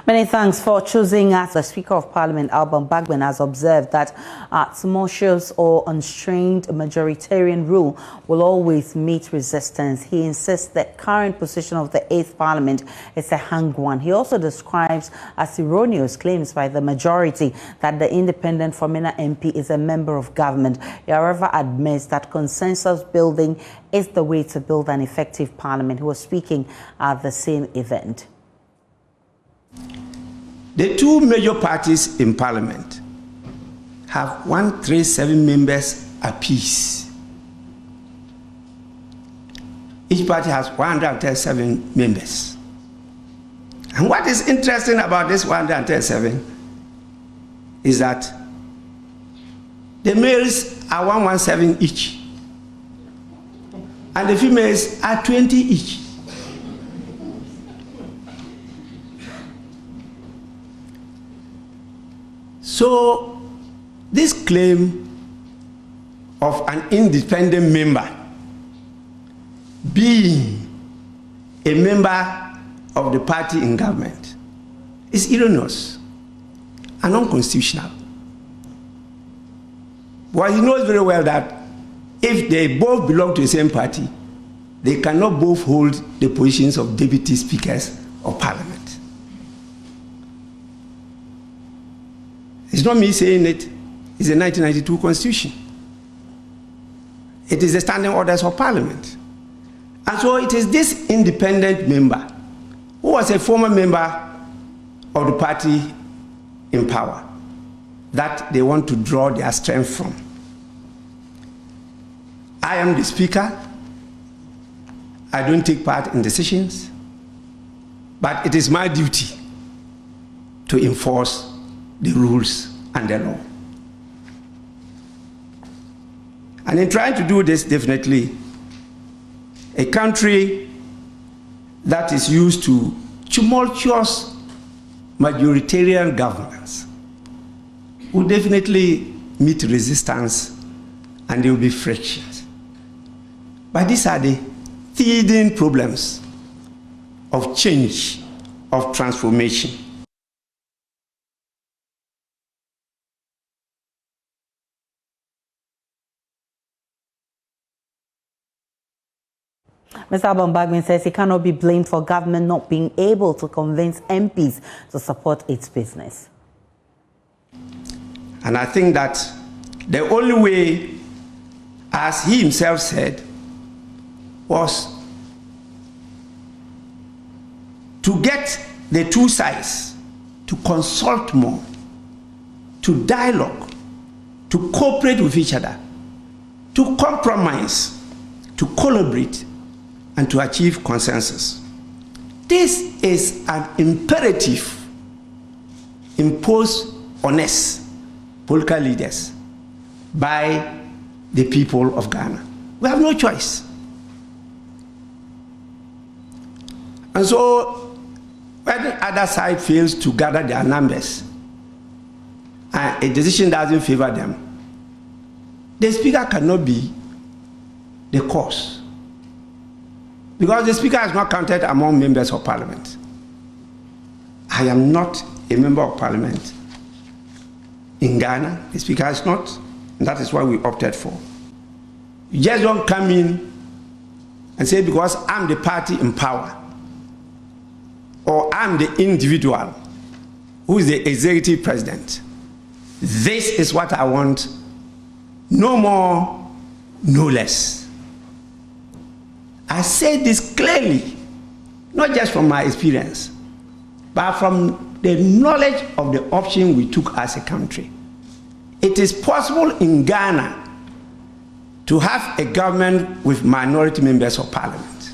Many thanks for choosing us. The Speaker of Parliament, Alban Bagbin, has observed that tumultuous or unstrained majoritarian rule will always meet resistance. He insists that current position of the 8th Parliament is a hang one. He also describes as erroneous claims by the majority that the independent Formina MP is a member of government. He, however, admits that consensus building is the way to build an effective Parliament. He was speaking at the same event. The two major parties in Parliament have 137 members apiece. Each party has 137 members. And what is interesting about this 137 is that the males are 117 each, and the females are 20 each. So, this claim of an independent member being a member of the party in government is erroneous and unconstitutional. But he knows very well that if they both belong to the same party, they cannot both hold the positions of deputy speakers of Parliament. It's not me saying it, it's the 1992 Constitution. It is the standing orders of Parliament. And so it is this independent member, who was a former member of the party in power, that they want to draw their strength from. I am the Speaker. I don't take part in decisions, but it is my duty to enforce the rules and the law. And in trying to do this, definitely, a country that is used to tumultuous majoritarian governance will definitely meet resistance and there will be frictions. But these are the teething problems of change, of transformation. Mr. Alban Bagbin says he cannot be blamed for government not being able to convince MPs to support its business. And I think that the only way, as he himself said, was to get the two sides to consult more, to dialogue, to cooperate with each other, to compromise, to collaborate, and to achieve consensus. This is an imperative imposed on us, political leaders, by the people of Ghana. We have no choice. And so, when the other side fails to gather their numbers, and a decision doesn't favor them, the Speaker cannot be the cause. Because the Speaker is not counted among members of Parliament. I am not a member of Parliament in Ghana. The Speaker is not, and that is what we opted for. You just don't come in and say, because I'm the party in power, or I'm the individual who is the executive president, this is what I want, no more, no less. I say this clearly, not just from my experience, but from the knowledge of the option we took as a country. It is possible in Ghana to have a government with minority members of Parliament.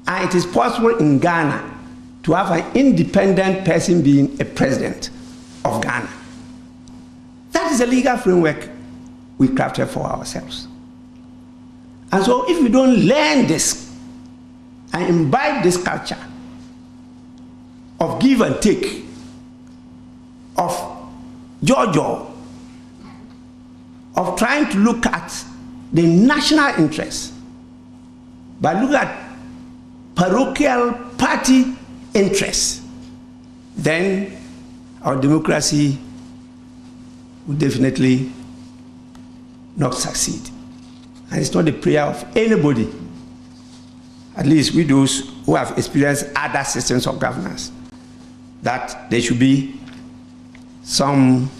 And it is possible in Ghana to have an independent person being a president of Ghana. That is a legal framework we crafted for ourselves. And so if we don't learn this and imbibe this culture of give and take, of jojo, of trying to look at the national interest, but look at parochial party interests, then our democracy will definitely not succeed. And it's not the prayer of anybody, at least we those who have experienced other systems of governance, that there should be some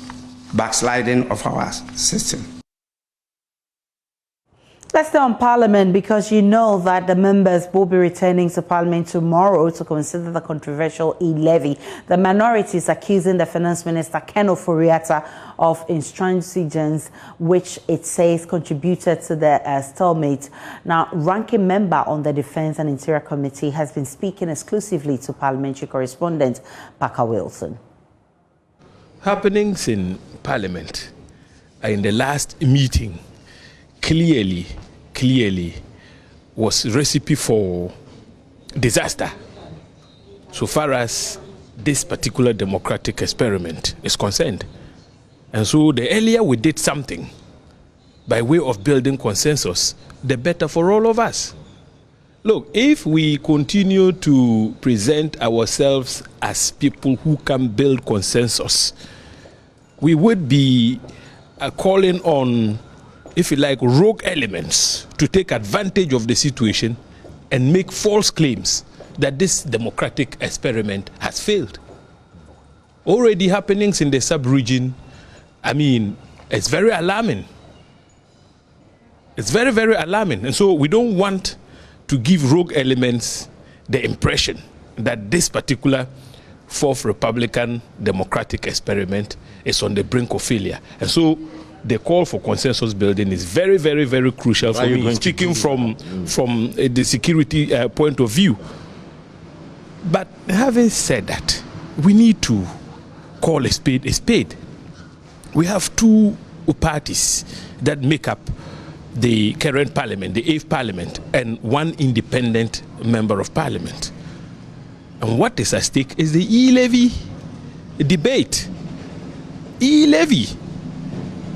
backsliding of our system. Let's stay on Parliament, because you know that the members will be returning to Parliament tomorrow to consider the controversial E-levy. The minority is accusing the Finance Minister, Ken Ofori-Atta, of intransigence, which it says contributed to the stalemate. Now, ranking member on the Defence and Interior Committee has been speaking exclusively to Parliamentary correspondent Parker Wilson. Happenings in Parliament in the last meeting clearly was a recipe for disaster so far as this particular democratic experiment is concerned. And so the earlier we did something by way of building consensus, the better for all of us. Look, if we continue to present ourselves as people who can build consensus, we would be calling on, if you like, rogue elements to take advantage of the situation and make false claims that this democratic experiment has failed. Already happenings in the sub-region, I mean, it's very alarming. It's very, very alarming. And so we don't want to give rogue elements the impression that this particular fourth Republican democratic experiment is on the brink of failure. And so the call for consensus building is very, very, very crucial for me, speaking from the security point of view. But having said that, we need to call a spade a spade. We have two parties that make up the current parliament, the 8th parliament, and one independent member of parliament. And what is at stake is the E-levy debate. E-levy.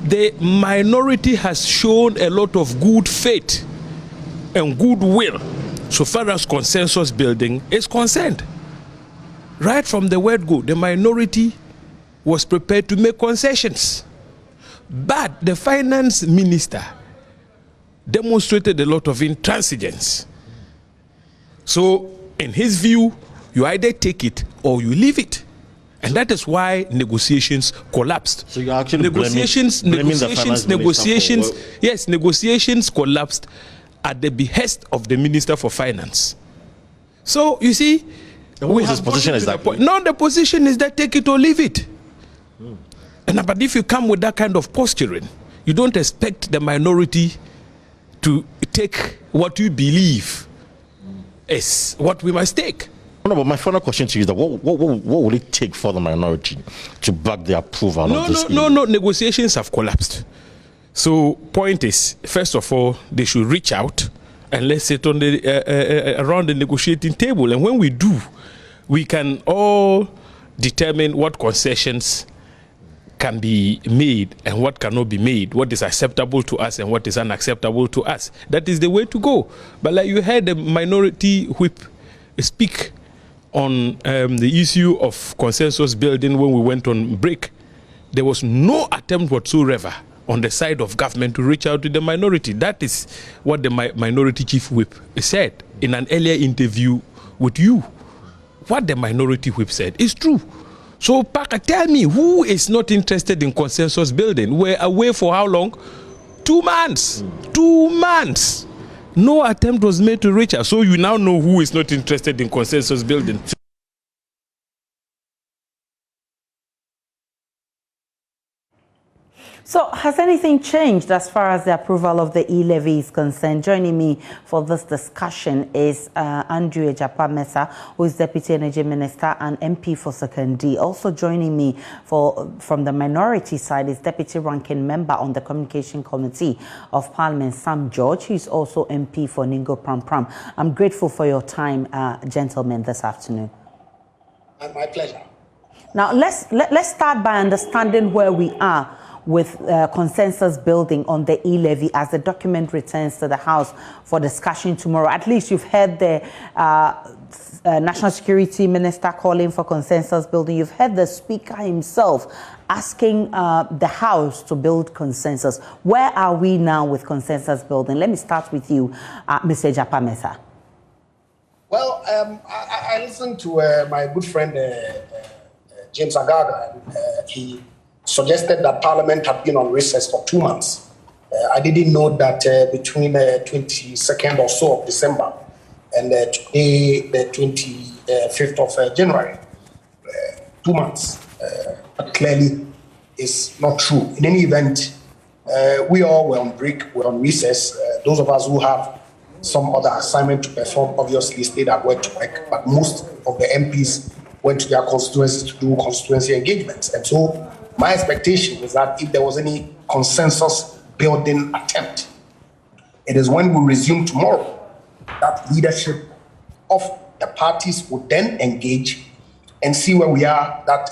The minority has shown a lot of good faith and goodwill so far as consensus building is concerned. Right from the word go, the minority was prepared to make concessions. But the finance minister demonstrated a lot of intransigence. So, in his view, you either take it or you leave it. And that is why negotiations collapsed. So you're actually negotiations collapsed at the behest of the Minister for Finance. So, you see, we have position is that no, the position is that take it or leave it. And but if you come with that kind of posturing, you don't expect the minority to take what you believe is what we must take. No, but my final question to you is that what will it take for the minority to back the approval of this? No, negotiations have collapsed. So point is, first of all, they should reach out and let's sit on the around the negotiating table. And when we do, we can all determine what concessions can be made and what cannot be made, what is acceptable to us and what is unacceptable to us. That is the way to go. But like you heard the minority whip speak on the issue of consensus building when we went on break, there was no attempt whatsoever on the side of government to reach out to the minority. That is what the minority chief whip said in an earlier interview with you. What the minority whip said is true. So, Parker, tell me, who is not interested in consensus building? We're away for how long? 2 months. 2 months. No attempt was made to reach us. So you now know who is not interested in consensus building. So has anything changed as far as the approval of the E-levy is concerned? Joining me for this discussion is Andrew Ejapa-Mensah, who is Deputy Energy Minister and MP for Sekondi. Also joining me from the minority side is Deputy Ranking Member on the Communication Committee of Parliament, Sam George, who is also MP for Ningo Pram. I'm grateful for your time, gentlemen, this afternoon. My pleasure. Now, let's start by understanding where we are with consensus building on the E-levy as the document returns to the House for discussion tomorrow? At least you've heard the National Security Minister calling for consensus building. You've heard the Speaker himself asking the House to build consensus. Where are we now with consensus building? Let me start with you, Mr. Apeatse. Well, I listened to my good friend James Agaga. He suggested that Parliament had been on recess for 2 months. I didn't know that between the 22nd or so of December and today, the 25th of January, 2 months. But clearly, is not true. In any event, we all were on break, we're on recess. Those of us who have some other assignment to perform obviously stayed at work to work, but most of the MPs went to their constituencies to do constituency engagements. And so my expectation is that if there was any consensus building attempt, it is when we resume tomorrow that leadership of the parties would then engage and see where we are, that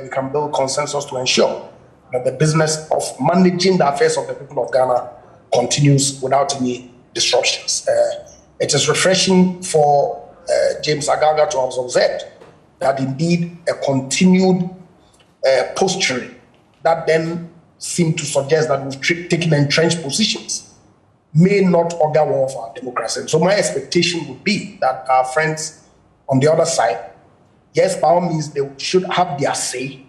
we can build consensus to ensure that the business of managing the affairs of the people of Ghana continues without any disruptions. It is refreshing for James Agaga to have observed that indeed a continued posturing that then seemed to suggest that we've taken entrenched positions may not augur well for our democracy. And so my expectation would be that our friends on the other side, yes, by all means, they should have their say,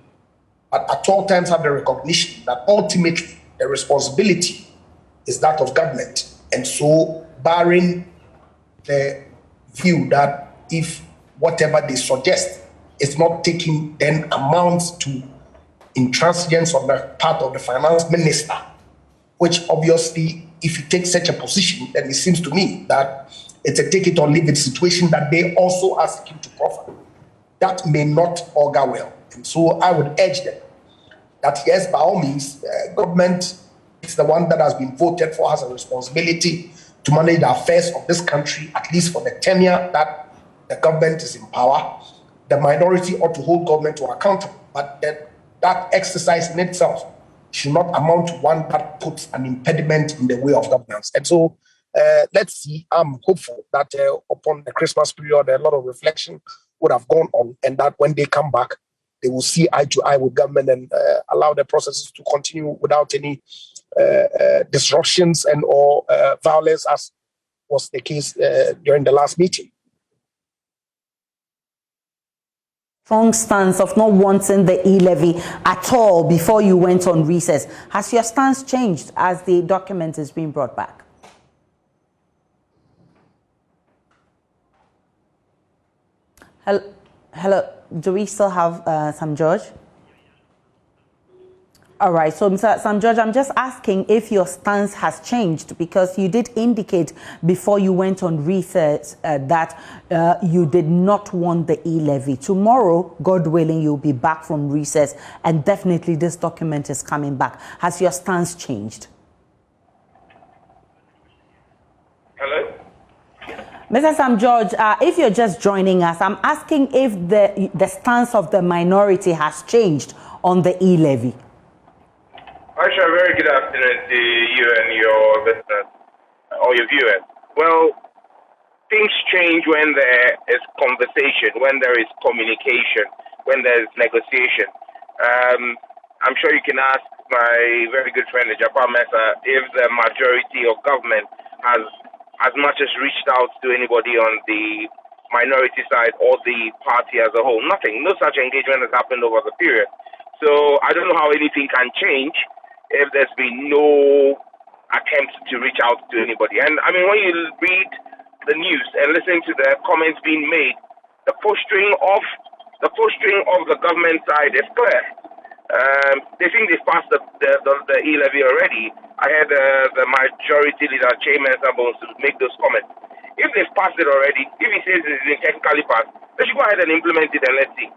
but at all times have the recognition that ultimately the responsibility is that of government. And so, barring the view that if whatever they suggest is not taken, then amounts to intransigence on the part of the finance minister, which obviously, if you take such a position, then it seems to me that it's a take it or leave it situation that they also are seeking to profit. That may not augur well. And so I would urge them that, yes, by all means, government is the one that has been voted for, has a responsibility to manage the affairs of this country, at least for the tenure that the government is in power. The minority ought to hold government to account, but that exercise in itself should not amount to one that puts an impediment in the way of governance. And so let's see. I'm hopeful that upon the Christmas period, a lot of reflection would have gone on, and that when they come back, they will see eye to eye with government and allow the processes to continue without any disruptions and or violence, as was the case during the last meeting. Strong stance of not wanting the E-levy at all before you went on recess. Has your stance changed as the document is being brought back? Hello, do we still have Sam George? All right, so Mr. Sam George, I'm just asking if your stance has changed, because you did indicate before you went on recess that you did not want the E-levy. Tomorrow, God willing, you'll be back from recess, and definitely this document is coming back. Has your stance changed? Hello? Mr. Sam George, if you're just joining us, I'm asking if the stance of the minority has changed on the E-levy. Aisha, very good afternoon to you and your listeners, or your viewers. Well, things change when there is conversation, when there is communication, when there is negotiation. I'm sure you can ask my very good friend, Apeatse, if the majority of government has as much as reached out to anybody on the minority side or the party as a whole. Nothing. No such engagement has happened over the period. So I don't know how anything can change if there's been no attempt to reach out to anybody. And I mean, when you read the news and listen to the comments being made, the posturing of the government side is clear. They think they've passed the E-levy already. I had the majority leader, Chairman Sabons, to make those comments. If they've passed it already, if he says it's been technically passed, they should go ahead and implement it, and let's see.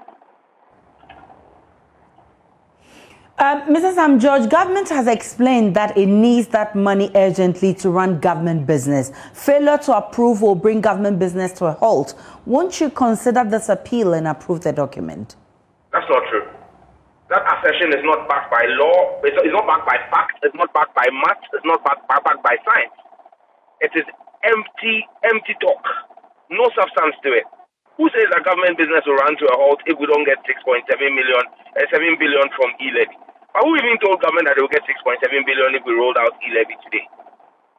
Mr. Sam George, government has explained that it needs that money urgently to run government business. Failure to approve will bring government business to a halt. Won't you consider this appeal and approve the document? That's not true. That assertion is not backed by law, it's not backed by facts, it's not backed by maths, it's not backed by science. It is empty talk. No substance to it. Who says a government business will run to a halt if we don't get 7 billion from E-levy? But who even told government that they will get 6.7 billion if we rolled out E-levy today?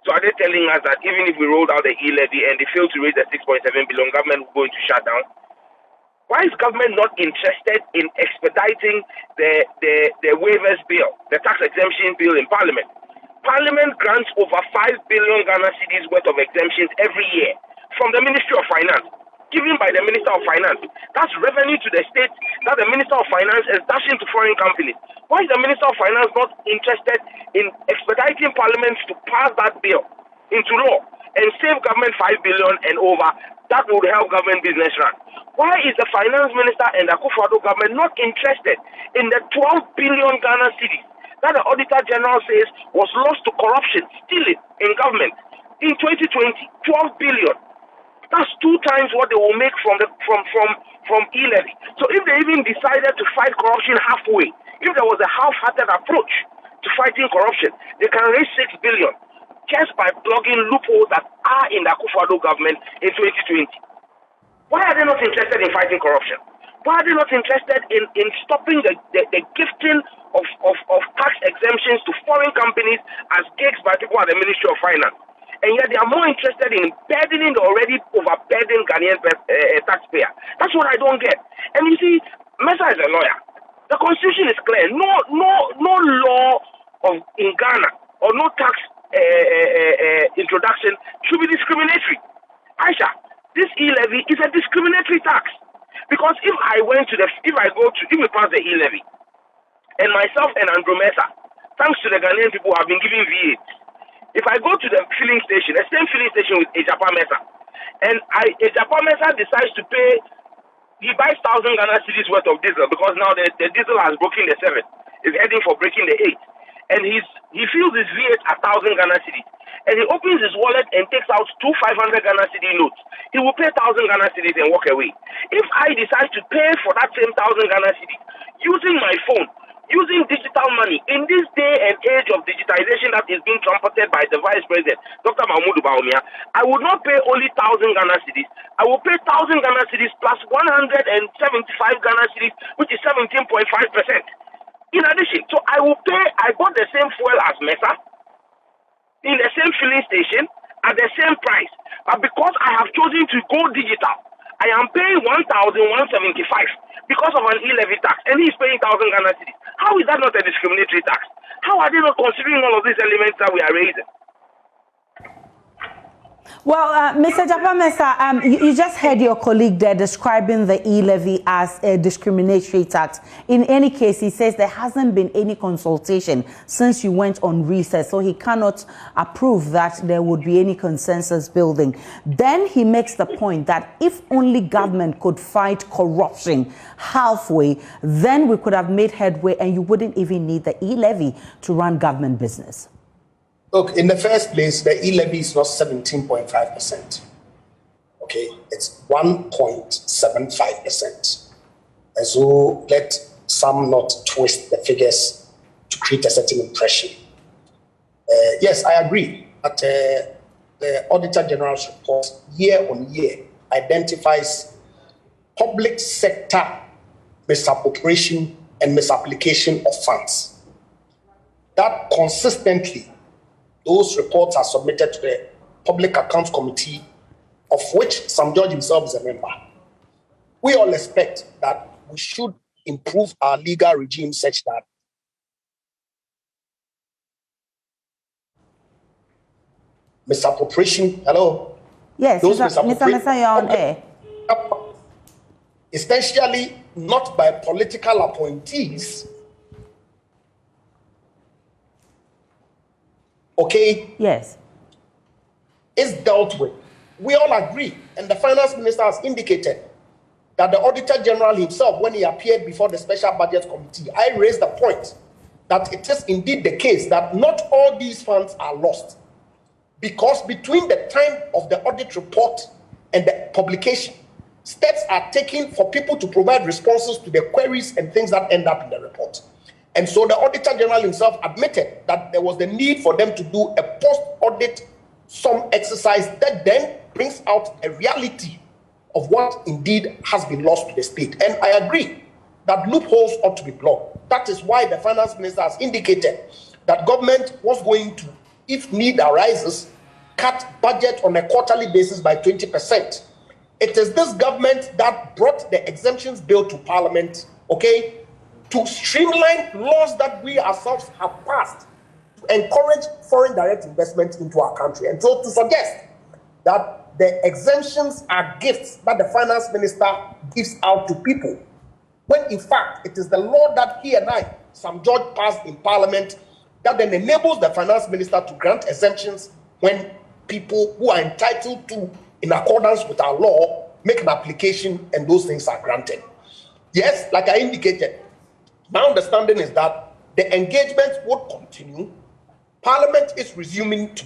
So are they telling us that even if we rolled out the E-levy and they fail to raise the 6.7 billion, government will go into shutdown? Why is government not interested in expediting the waivers bill, the tax exemption bill in Parliament? Parliament grants over 5 billion Ghana cedis worth of exemptions every year from the Ministry of Finance, given by the Minister of Finance. That's revenue to the state that the Minister of Finance is dashing to foreign companies. Why is the Minister of Finance not interested in expediting Parliament to pass that bill into law and save government 5 billion and over? That would help government business run. Why is the Finance Minister and the Akufo-Addo government not interested in the 12 billion Ghana cedis that the Auditor General says was lost to corruption, stealing in government in 2020? 12 billion. That's 2 times what they will make from E-levy. So if they even decided to fight corruption halfway, if there was a half-hearted approach to fighting corruption, they can raise 6 billion just by plugging loopholes that are in the Akufo-Addo government in 2020. Why are they not interested in fighting corruption? Why are they not interested in stopping the gifting of tax exemptions to foreign companies as gigs by people at the Ministry of Finance? And yet they are more interested in burdening the already overburdened Ghanaian taxpayer. That's what I don't get. And you see, Mesa is a lawyer. The constitution is clear. No law in Ghana or no tax introduction should be discriminatory. Aisha, this E-levy is a discriminatory tax. Because if we pass the E-levy, and myself and Andrew Mesa, thanks to the Ghanaian people who have been giving V8, if I go to the filling station, the same filling station with Ejapa Mesa, and Ejapa Mesa decides to pay, he buys 1,000 Ghana cedis worth of diesel because now the diesel has broken the 7, is heading for breaking the 8, and he fills his V8 at 1,000 Ghana cedis, and he opens his wallet and takes out 2 500 Ghana cedi notes. He will pay 1,000 Ghana cedis and walk away. If I decide to pay for that same 1,000 Ghana cedis using my phone, using digital money, in this day and age of digitization that is being trumpeted by the Vice President, Dr. Mahmoud Bawumia, I would not pay only 1,000 Ghana cedis. I will pay 1,000 Ghana cedis plus 175 Ghana cedis, which is 17.5%. In addition, so I bought the same fuel as Mesa, in the same filling station, at the same price. But because I have chosen to go digital, I am paying 1,175 because of an E-levy tax, and he's paying 1,000 Ghana cedis. How is that not a discriminatory tax? How are they not considering all of these elements that we are raising? Well, Mr. Japa Mesa, you just heard your colleague there describing the E-levy as a discriminatory tax. In any case, he says there hasn't been any consultation since you went on recess, so he cannot approve that there would be any consensus building. Then he makes the point that if only government could fight corruption halfway, then we could have made headway and you wouldn't even need the E-levy to run government business. Look, in the first place, the E-levy is not 17.5%. Okay, it's 1.75%. And so let some not twist the figures to create a certain impression. Yes, I agree that the Auditor General's report year on year identifies public sector misappropriation and misapplication of funds. That consistently, those reports are submitted to the Public Accounts Committee, of which Sam George himself is a member. We all expect that we should improve our legal regime such that misappropriation, hello? Yes, Mr. Mesa, you're on air. Essentially not by political appointees, okay? Yes. Is dealt with. We all agree, and the Finance Minister has indicated that the Auditor General himself, when he appeared before the Special Budget Committee, I raised the point that it is indeed the case that not all these funds are lost, because between the time of the audit report and the publication, steps are taken for people to provide responses to the queries and things that end up in the report. And so the Auditor General himself admitted that there was the need for them to do a post-audit sum exercise that then brings out a reality of what indeed has been lost to the state. And I agree that loopholes ought to be blocked. That is why the Finance Minister has indicated that government was going to, if need arises, cut budget on a quarterly basis by 20%. It is this government that brought the exemptions bill to Parliament, okay, to streamline laws that we ourselves have passed to encourage foreign direct investment into our country. And so to suggest that the exemptions are gifts that the Finance Minister gives out to people, when in fact it is the law that he and I, Sam George, passed in Parliament that then enables the Finance Minister to grant exemptions when people who are entitled to, in accordance with our law, make an application and those things are granted. Yes, like I indicated, my understanding is that the engagement would continue. Parliament is resuming to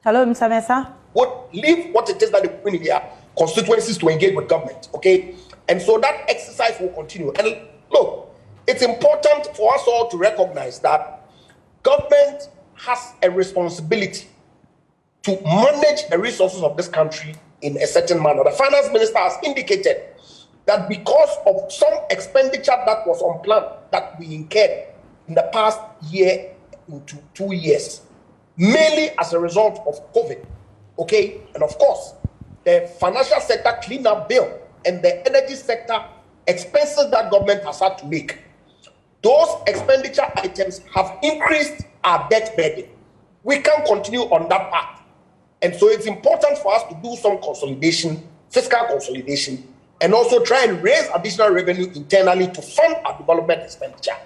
Hello, Mr. Mensah. would leave what it is that they put in their constituencies to engage with government, okay? And so that exercise will continue. And look, it's important for us all to recognize that government has a responsibility to manage the resources of this country in a certain manner. The Finance Minister has indicated that because of some expenditure that was unplanned that we incurred in the past year into 2 years, mainly as a result of COVID, okay? And of course, the financial sector cleanup bill and the energy sector expenses that government has had to make, those expenditure items have increased our debt burden. We can't continue on that path. And so it's important for us to do some consolidation, fiscal consolidation, and also try and raise additional revenue internally to fund our development expenditure.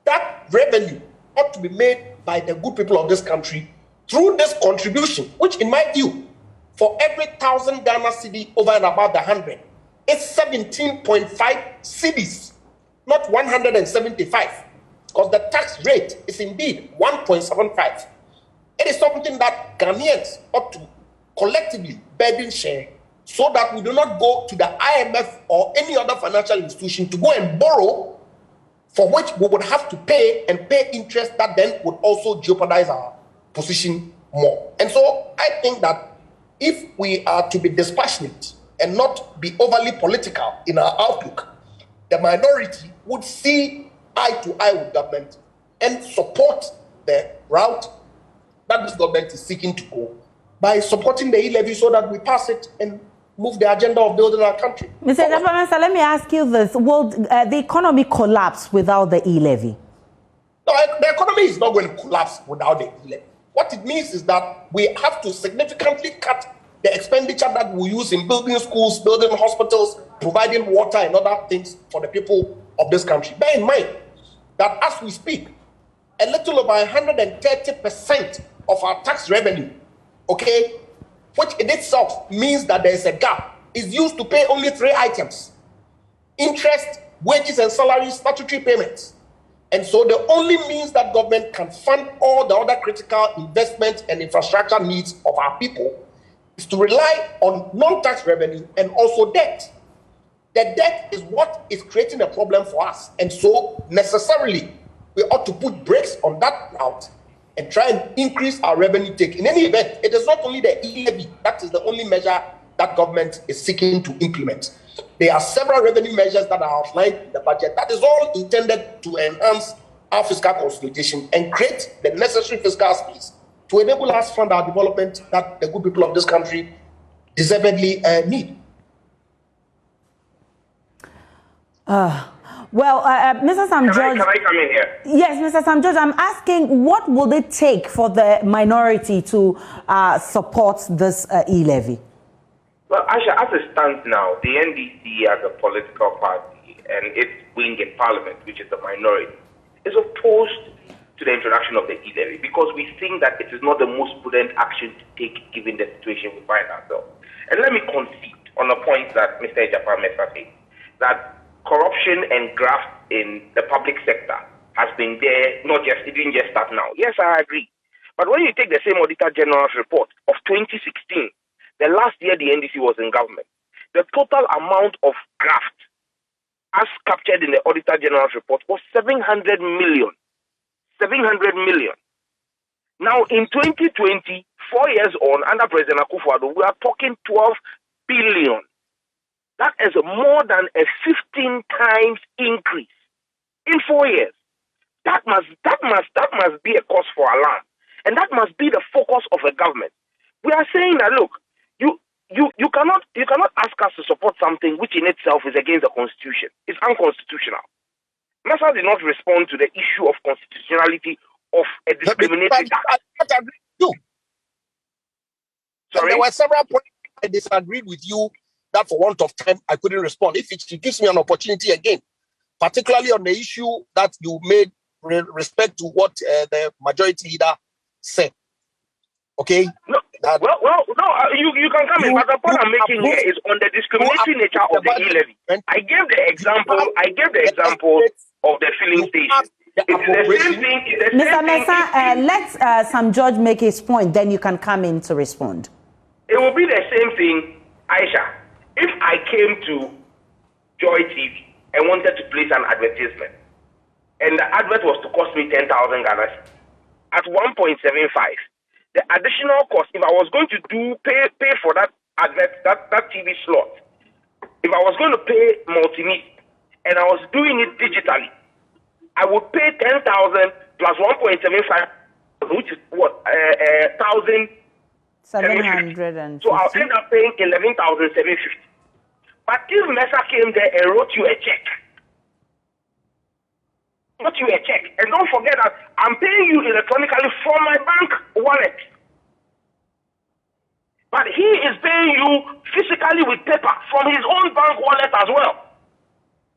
That revenue ought to be made by the good people of this country through this contribution, which in my view, for every 1,000 Ghana cedi over and above the 100, it's 17.5 cedis, not 175, because the tax rate is indeed 1.75. It is something that Ghanaians ought to collectively burden share so that we do not go to the IMF or any other financial institution to go and borrow, for which we would have to pay and pay interest that then would also jeopardize our position more. And so I think that if we are to be dispassionate and not be overly political in our outlook, the minority would see eye to eye with government and support the route that this government is seeking to go by supporting the E-levy so that we pass it and move the agenda of building our country. Mr. Mensah, let me ask you this. Will the economy collapse without the E-levy? No, the economy is not going to collapse without the E-levy. What it means is that we have to significantly cut the expenditure that we use in building schools, building hospitals, providing water and other things for the people of this country. Bear in mind that as we speak, a little over 130% of our tax revenue, okay, which in itself means that there is a gap, is used to pay only 3 items: interest, wages and salaries, statutory payments. And so the only means that government can fund all the other critical investment and infrastructure needs of our people is to rely on non-tax revenue and also debt. The debt is what is creating a problem for us. And so necessarily, we ought to put brakes on that route and try and increase our revenue take. In any event, it is not only the E-levy that is the only measure that government is seeking to implement. There are several revenue measures that are outlined in the budget that is all intended to enhance our fiscal consolidation and create the necessary fiscal space to enable us fund our development that the good people of this country deservedly need. Well, Mr. Sam George. Can I come in here? Yes, Mr. Sam George, I'm asking, what will it take for the minority to support this E-levy? Well, Aisha, as it stands now, the NDC as a political party and its wing in Parliament, which is the minority, is opposed to the introduction of the E-levy because we think that it is not the most prudent action to take given the situation we find ourselves. And let me concede on a point that Mr. Ejapa Mensah said, that corruption and graft in the public sector has been there, it didn't just start now. Yes, I agree. But when you take the same Auditor General's report of 2016, the last year the NDC was in government, the total amount of graft, as captured in the Auditor General's report, was 700 million. 700 million. Now, in 2020, 4 years on, under President Akufo-Addo, we are talking 12 billion. That is more than a 15 times increase in 4 years. That must be a cause for alarm, and that must be the focus of a government. We are saying that, look, you cannot ask us to support something which in itself is against the Constitution. It's unconstitutional. NASA did not respond to the issue of constitutionality of a discriminatory tax. Sorry? There were several points I disagreed with you that for want of time I couldn't respond. If it gives me an opportunity again, particularly on the issue that you made respect to what the majority leader said. Okay? No, you can come in, but the point I'm making here is on the discriminatory nature of the E-levy. I gave the example of the filling station. It's the same thing. Mr. Mensah, let Sam George make his point, then you can come in to respond. It will be the same thing, Aisha. If I came to Joy TV and wanted to place an advertisement, and the advert was to cost me 10,000 Ghana at 1.75, the additional cost, if I was going to pay for that advert, that TV slot, if I was going to pay multimedia and I was doing it digitally, I would pay 10,000 plus 1.75, which is what 1,750. So I'll end up paying 11,750. But if Mesa came there and wrote you a check, and don't forget that I'm paying you electronically from my bank wallet. But he is paying you physically with paper from his own bank wallet as well.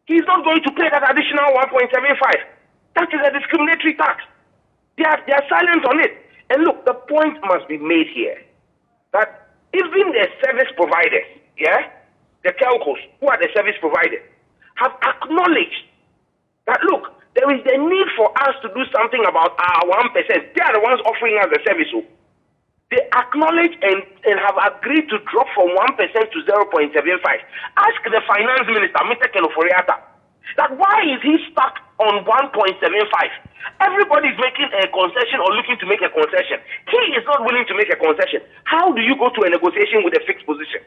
He's not going to pay that additional 1.75. That is a discriminatory tax. They are silent on it. And look, the point must be made here that even the service providers, the telcos, who are the service providers, have acknowledged that, look, there is the need for us to do something about our 1%. They are the ones offering us the service. They acknowledge and have agreed to drop from 1% to 0.75. Ask the finance minister, Mr. Kenoforiata, that why is he stuck on 1.75? Everybody is making a concession or looking to make a concession. He is not willing to make a concession. How do you go to a negotiation with a fixed position?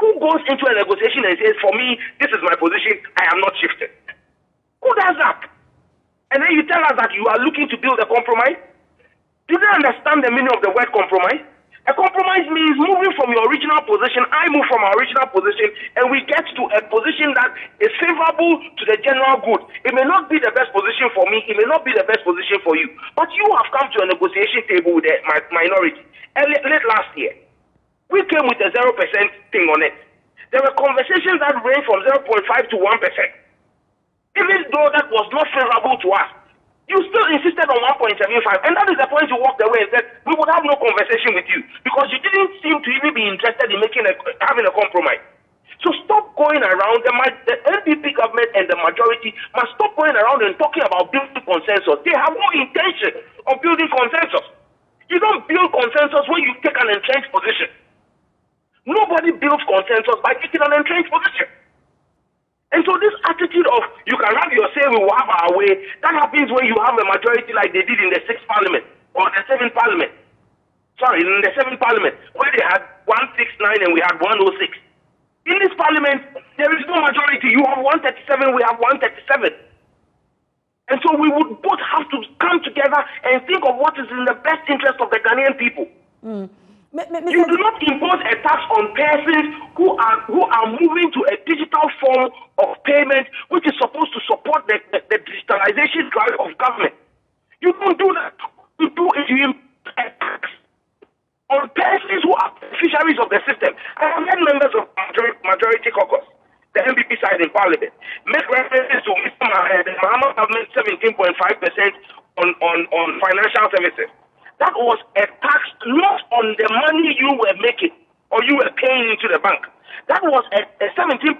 Who goes into a negotiation and says, for me, this is my position, I am not shifting? Who does that? And then you tell us that you are looking to build a compromise? Do you understand the meaning of the word compromise? A compromise means moving from your original position, I move from our original position, and we get to a position that is favorable to the general good. It may not be the best position for me, it may not be the best position for you, but you have come to a negotiation table with the minority. Late last year, we came with a 0% thing on it. There were conversations that ranged from 0.5 to 1%. Even though that was not favorable to us, you still insisted on 1.75, and that is the point you walked away and said, we would have no conversation with you, because you didn't seem to even be interested in having a compromise. So stop going around, the NPP government and the majority must stop going around and talking about building consensus. They have no intention of building consensus. You don't build consensus when you take an entrenched position. Nobody builds consensus by taking an entrenched position. And so this attitude of you can have your say, we will have our way, that happens when you have a majority like they did in the 6th Parliament or the 7th Parliament. Sorry, in the 7th Parliament, where they had 169 and we had 106. In this Parliament, there is no majority. You have 137, we have 137. And so we would both have to come together and think of what is in the best interest of the Ghanaian people. You do not impose a tax on persons who are moving to a digital form of payment, which is supposed to support the digitalization drive of government. You don't do that. You do it, you impose a tax on persons who are beneficiaries of the system. I have had members of majority caucus, the MPP side in Parliament, make references to Mr. Mahama government 17.5% on financial services. That was a tax not on the money you were making or you were paying into the bank. That was a 17.5%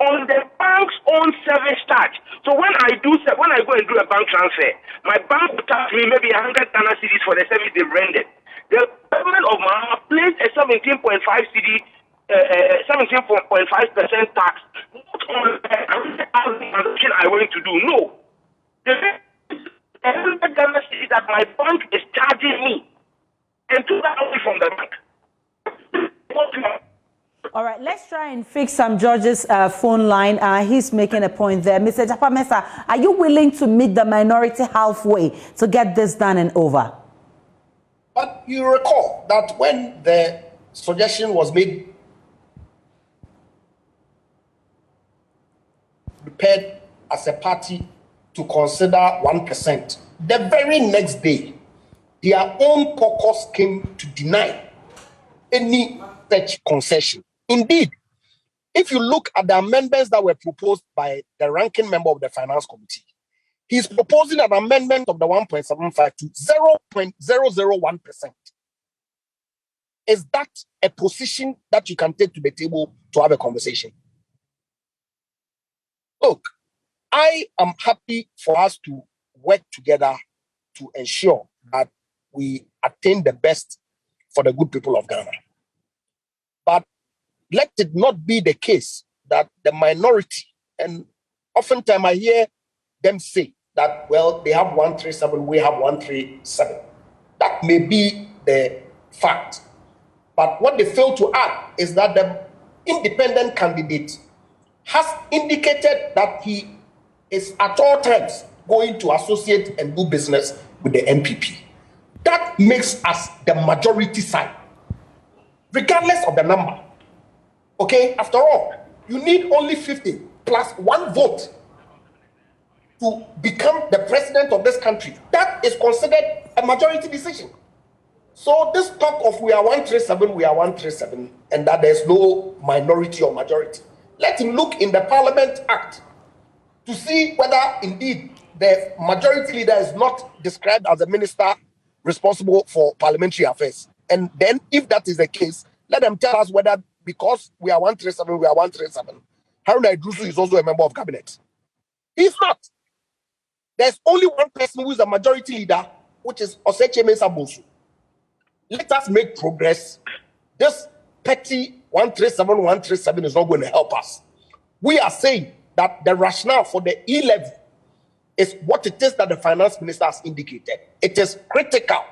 on the bank's own service charge. So when I go and do a bank transfer, my bank will charge me maybe 100 Ghana cedis for the service they've rendered. The government of Mahama placed a 17.5 cedi 17.5% tax. Not on transaction I went to do. No. The government says that my bank is charging me and took that away from the bank. All right, let's try and fix Sam George's phone line. He's making a point there. Mr. Japamesa, are you willing to meet the minority halfway to get this done and over? But you recall that when the suggestion was made, prepared as a party to consider 1%, the very next day, their own caucus came to deny any such concession. Indeed, if you look at the amendments that were proposed by the ranking member of the Finance Committee, he's proposing an amendment of the 1.75 to 0.001%. Is that a position that you can take to the table to have a conversation? Look, I am happy for us to work together to ensure that we attain the best for the good people of Ghana. But let it not be the case that the minority, and oftentimes I hear them say that, well, they have 137, we have 137. That may be the fact. But what they fail to add is that the independent candidate has indicated that he is at all times going to associate and do business with the NPP. That makes us the majority side, regardless of the number. Okay, after all, you need only 50 plus 1 vote to become the president of this country. That is considered a majority decision. So this talk of we are 137, we are 137, and that there's no minority or majority. Let him look in the Parliament Act to see whether indeed the majority leader is not described as a minister responsible for parliamentary affairs. And then if that is the case, let them tell us whether because we are 137, we are 137. Haruna Idrusu is also a member of cabinet. He's not. There's only one person who is a majority leader, which is Oseche Mensah Bonsu. Let us make progress. This petty 137, 137 is not going to help us. We are saying that the rationale for the E-levy is what it is that the finance minister has indicated. It is critical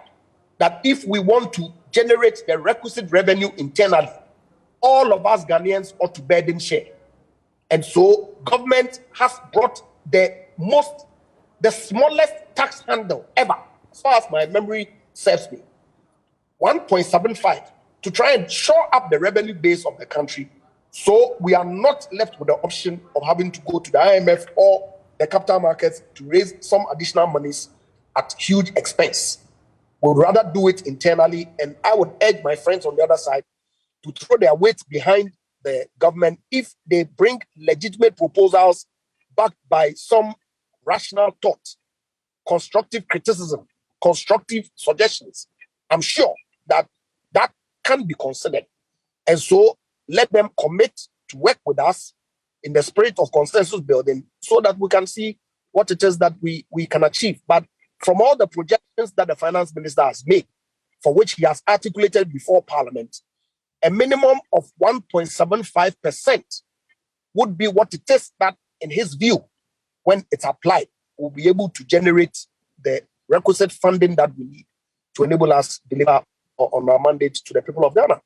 that if we want to generate the requisite revenue internally, all of us Ghanaians ought to burden share. And so government has brought the smallest tax handle ever, as far as my memory serves me, 1.75, to try and shore up the revenue base of the country. So we are not left with the option of having to go to the IMF or the capital markets to raise some additional monies at huge expense. We would rather do it internally, and I would urge my friends on the other side to throw their weight behind the government if they bring legitimate proposals backed by some rational thought, constructive criticism, constructive suggestions. I'm sure that that can be considered. And so let them commit to work with us in the spirit of consensus building so that we can see what it is that we can achieve. But from all the projections that the finance minister has made, for which he has articulated before Parliament, a minimum of 1.75% would be what it is that, in his view, when it's applied, will be able to generate the requisite funding that we need to enable us to deliver on our mandate to the people of Ghana.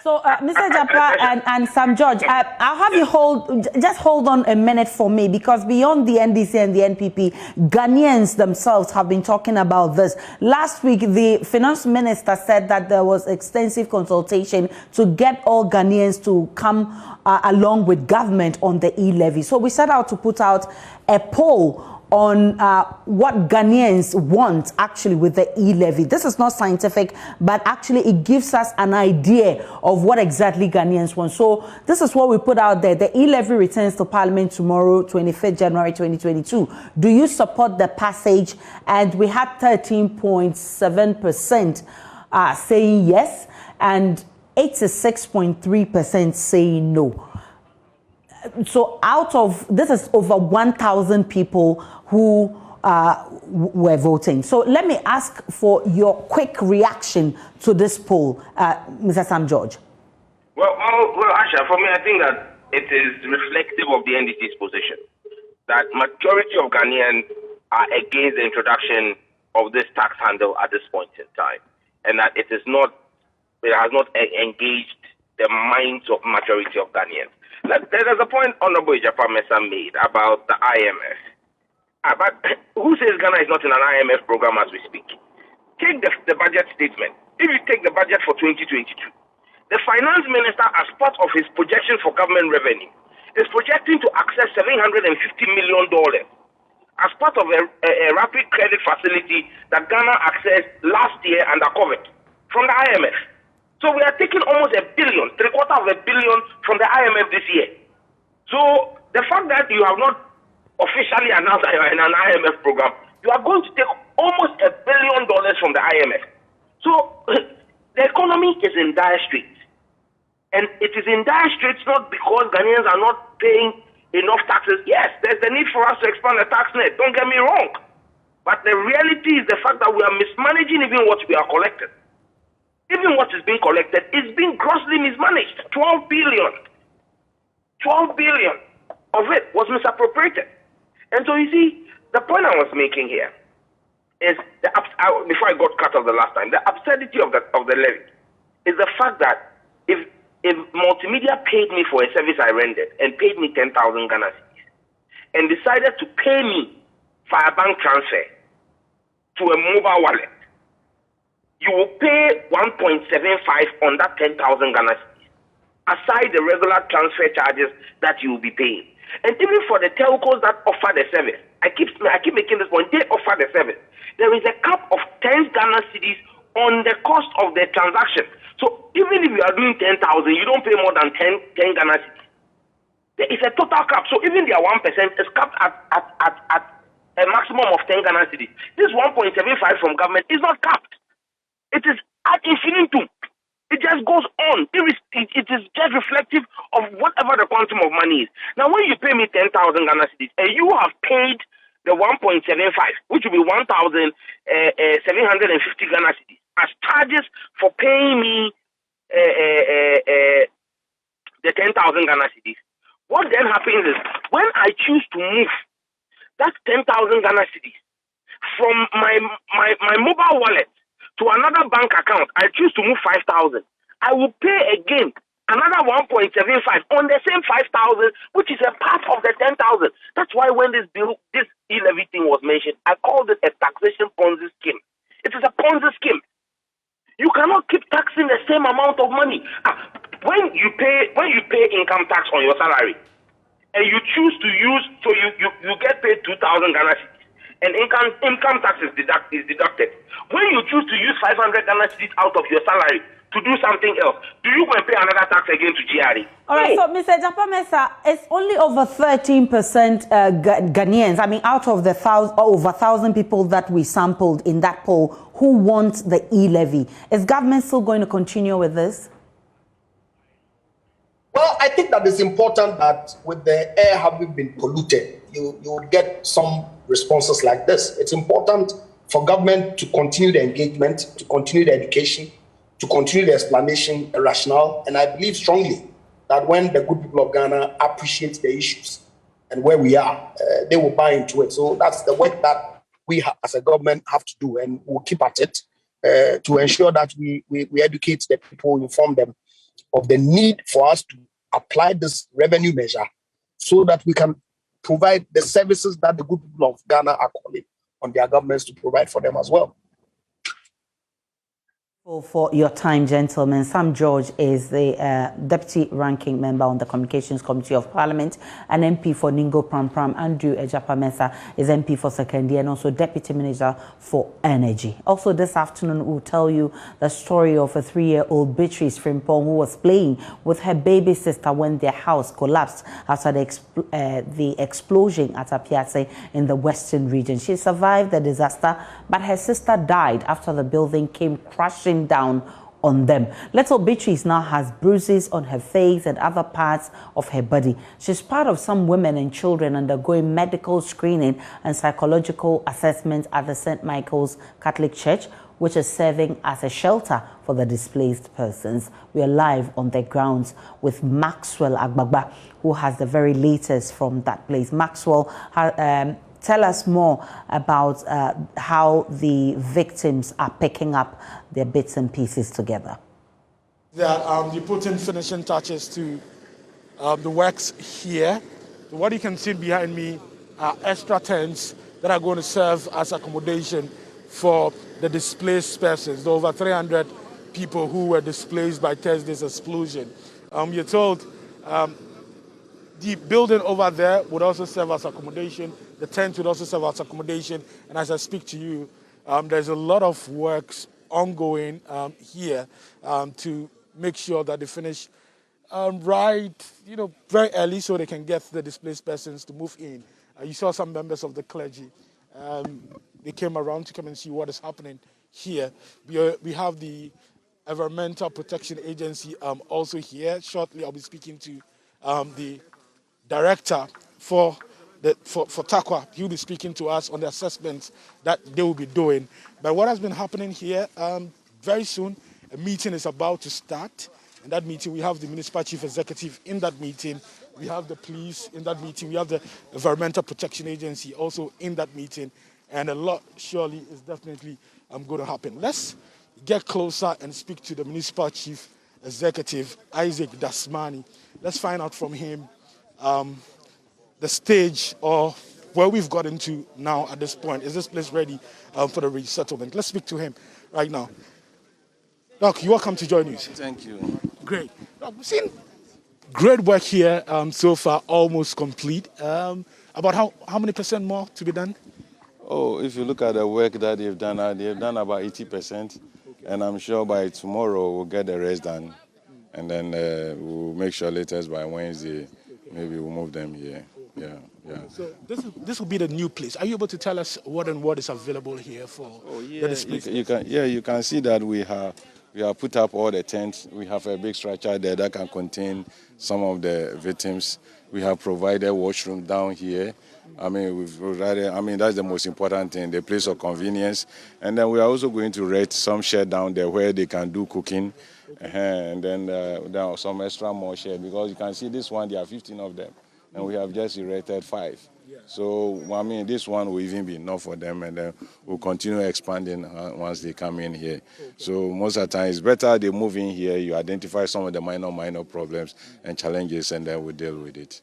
So, Mr. Japa and Sam George, I'll have you hold on a minute for me, because beyond the NDC and the NPP, Ghanaians themselves have been talking about this. Last week, the finance minister said that there was extensive consultation to get all Ghanaians to come along with government on the E-levy. So we set out to put out a poll on what Ghanaians want actually with the E-levy. This is not scientific, but actually it gives us an idea of what exactly Ghanaians want. So this is what we put out there. The E-levy returns to Parliament tomorrow, 25th January 2022. Do you support the passage? And we had 13.7% saying yes and 86.3% saying no. So out of, this is over 1,000 people who were voting. So let me ask for your quick reaction to this poll, Mr. Sam George. Well, Asha, for me, I think that it is reflective of the NDC's position that majority of Ghanaians are against the introduction of this tax handle at this point in time, and that it has not engaged the minds of majority of Ghanaians. There's a point Honorable Apeatse made about the IMF. But who says Ghana is not in an IMF program as we speak? Take the budget statement. If you take the budget for 2022, the finance minister, as part of his projection for government revenue, is projecting to access $750 million as part of a rapid credit facility that Ghana accessed last year under COVID from the IMF. So we are taking almost $1 billion, $750 million from the IMF this year. So the fact that you have not officially announced that you are in an IMF program, you are going to take almost $1 billion from the IMF. So the economy is in dire straits. And it is in dire straits not because Ghanaians are not paying enough taxes. Yes, there's the need for us to expand the tax net. Don't get me wrong. But the reality is the fact that we are mismanaging even what we are collecting. Even what is being collected is being grossly mismanaged. 12 billion. 12 billion of it was misappropriated. And so you see, the point I was making here is, before I got cut off the last time, the absurdity of the levy is the fact that if Multimedia paid me for a service I rendered and paid me 10,000 Ghana cedis and decided to pay me via bank transfer to a mobile wallet, you will pay 1.75 on that 10,000 Ghana cedis, aside the regular transfer charges that you will be paying. And even for the telcos that offer the service, I keep making this point, they offer the service. There is a cap of 10 Ghana cedis on the cost of the transaction. So even if you are doing 10,000, you don't pay more than 10 Ghana cedis. There is a total cap. So even their 1% is capped at a maximum of 10 Ghana cedis. This 1.75 from government is not capped. It is ad infinitum. It just goes on. It is just reflective of whatever the quantum of money is. Now, when you pay me 10,000 Ghana cedis and you have paid the 1.75, which will be 1,750 Ghana cedis, as charges for paying me the 10,000 Ghana cedis, what then happens is when I choose to move that 10,000 Ghana cedis from my mobile wallet to another bank account, I choose to move 5,000. I will pay again another 1.75 on the same 5,000, which is a part of the 10,000. That's why when this E-levy thing was mentioned, I called it a taxation Ponzi scheme. It is a Ponzi scheme. You cannot keep taxing the same amount of money. When you pay income tax on your salary, and you choose to use, so you get paid 2,000 Ghana cedis, and income tax is deducted. When you choose to use 500 Ghana cedis out of your salary to do something else, do you go and pay another tax again to GRE? All right, so Mr. Apeatse, it's only over 13% Ghanaians, I mean, out of the over 1,000 people that we sampled in that poll who want the E-levy. Is government still going to continue with this? Well, I think that it's important that with the air having been polluted, you get some responses like this. It's important for government to continue the engagement, to continue the education, to continue the explanation, the rationale, and I believe strongly that when the good people of Ghana appreciate the issues and where we are, they will buy into it. So that's the work that we as a government have to do, and we'll keep at it to ensure that we educate the people, inform them of the need for us to apply this revenue measure so that we can provide the services that the good people of Ghana are calling on their governments to provide for them as well. For your time, gentlemen. Sam George is the Deputy Ranking Member on the Communications Committee of Parliament, and MP for Ningo Pram. Andrew Apeatse is MP for Sekondi and also Deputy Minister for Energy. Also this afternoon, we'll tell you the story of a 3-year-old Beatrice Frimpong who was playing with her baby sister when their house collapsed after the explosion at Apeatse in the western region. She survived the disaster, but her sister died after the building came crashing down on them. Little Beatrice now has bruises on her face and other parts of her body. She's part of some women and children undergoing medical screening and psychological assessment at the St. Michael's Catholic Church. which is serving as a shelter for the displaced persons. We are live on the grounds with Maxwell Agbagba, who has the very latest from that place. Maxwell, tell us more about how the victims are picking up their bits and pieces together. They are putting finishing touches to the works here. So what you can see behind me are extra tents that are going to serve as accommodation for the displaced persons, the over 300 people who were displaced by Thursday's explosion. You're told the building over there would also serve as accommodation. The tent would also serve as accommodation. And as I speak to you, there's a lot of works ongoing here to make sure that they finish very early so they can get the displaced persons to move in. You saw some members of the clergy. They came around to come and see what is happening here. We have the Environmental Protection Agency also here. Shortly, I'll be speaking to the director for TAQA. He'll be speaking to us on the assessments that they will be doing. But what has been happening here, very soon, a meeting is about to start. In that meeting, we have the municipal chief executive in that meeting. We have the police in that meeting. We have the Environmental Protection Agency also in that meeting. And a lot, surely, is definitely going to happen. Let's get closer and speak to the municipal chief executive, Isaac Dasmani. Let's find out from him the stage or where we've gotten to now at this point. Is this place ready for the resettlement? Let's speak to him right now. Doc, you're welcome to JoyNews. Thank you. Great. Doc, we've seen great work here so far, almost complete. About how many percent more to be done? Oh, if you look at the work that they've done about 80%. Okay. And I'm sure by tomorrow we'll get the rest done. And then we'll make sure latest by Wednesday, maybe we'll move them here. Yeah. So this will be the new place. Are you able to tell us what is available here for the display? You can see that we have put up all the tents. We have a big structure there that can contain some of the victims. We have provided washroom down here. That's the most important thing, the place of convenience. And then we are also going to rent some shed down there where they can do cooking. And then there are some extra more shed because you can see this one, there are 15 of them. And we have just erected 5. So, this one will even be enough for them, and then we'll continue expanding once they come in here. So most of the time, it's better they move in here, you identify some of the minor problems and challenges, and then we deal with it.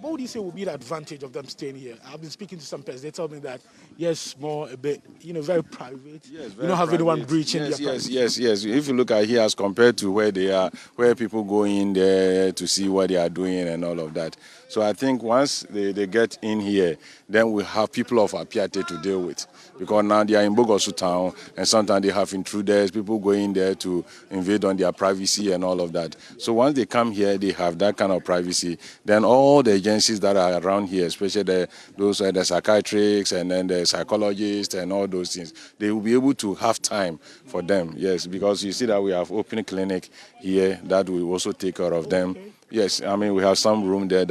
What would you say would be the advantage of them staying here? I've been speaking to some persons. They told me that, yes, more a bit, very private. Yes, very you don't have anyone breaching their privacy. Yes. If you look at here as compared to where they are, where people go in there to see what they are doing and all of that. So I think once they get in here, then we have people of Apeatse to deal with. Because now they are in Bogosu town, and sometimes they have intruders, people going there to invade on their privacy and all of that. So once they come here, they have that kind of privacy. Then all the agencies that are around here, especially the psychiatrists and then the psychologists and all those things, they will be able to have time for them. Yes, because you see that we have open clinic here that will also take care of them. Yes, we have some room there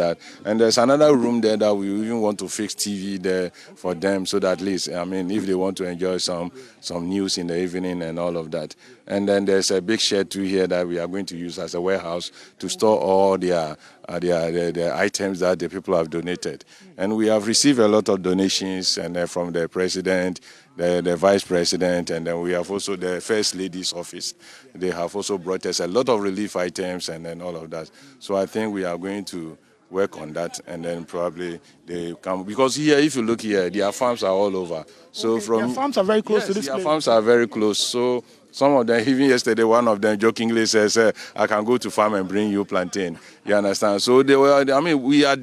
and there's another room there that we even want to fix TV there for them so that at least, if they want to enjoy some news in the evening and all of that. And then there's a big shed too here that we are going to use as a warehouse to store all their items that the people have donated. And we have received a lot of donations and from the president, the vice president, and then we have also the first lady's office. They have also brought us a lot of relief items and then all of that. So I think we are going to work on that, and then probably they come, because here, if you look here, their farms are all over. So their farms are very close to this place. Their farms are very close. So some of them, even yesterday, one of them jokingly says, I can go to farm and bring you plantain. You understand? So they were, we are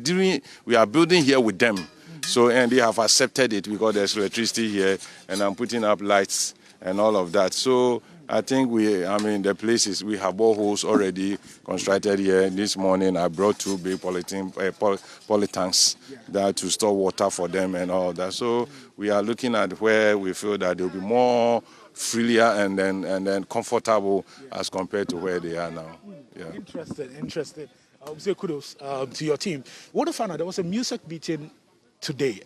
building here with them. So, and they have accepted it because there's electricity here, and I'm putting up lights and all of that. So I think the places, we have boreholes already constructed here. This morning I brought 2 big polytanks there to store water for them and all that. So we are looking at where we feel that they'll be more freer and then comfortable as compared to where they are now. Yeah. Interested. Say kudos to your team. What I found out, there was a music meeting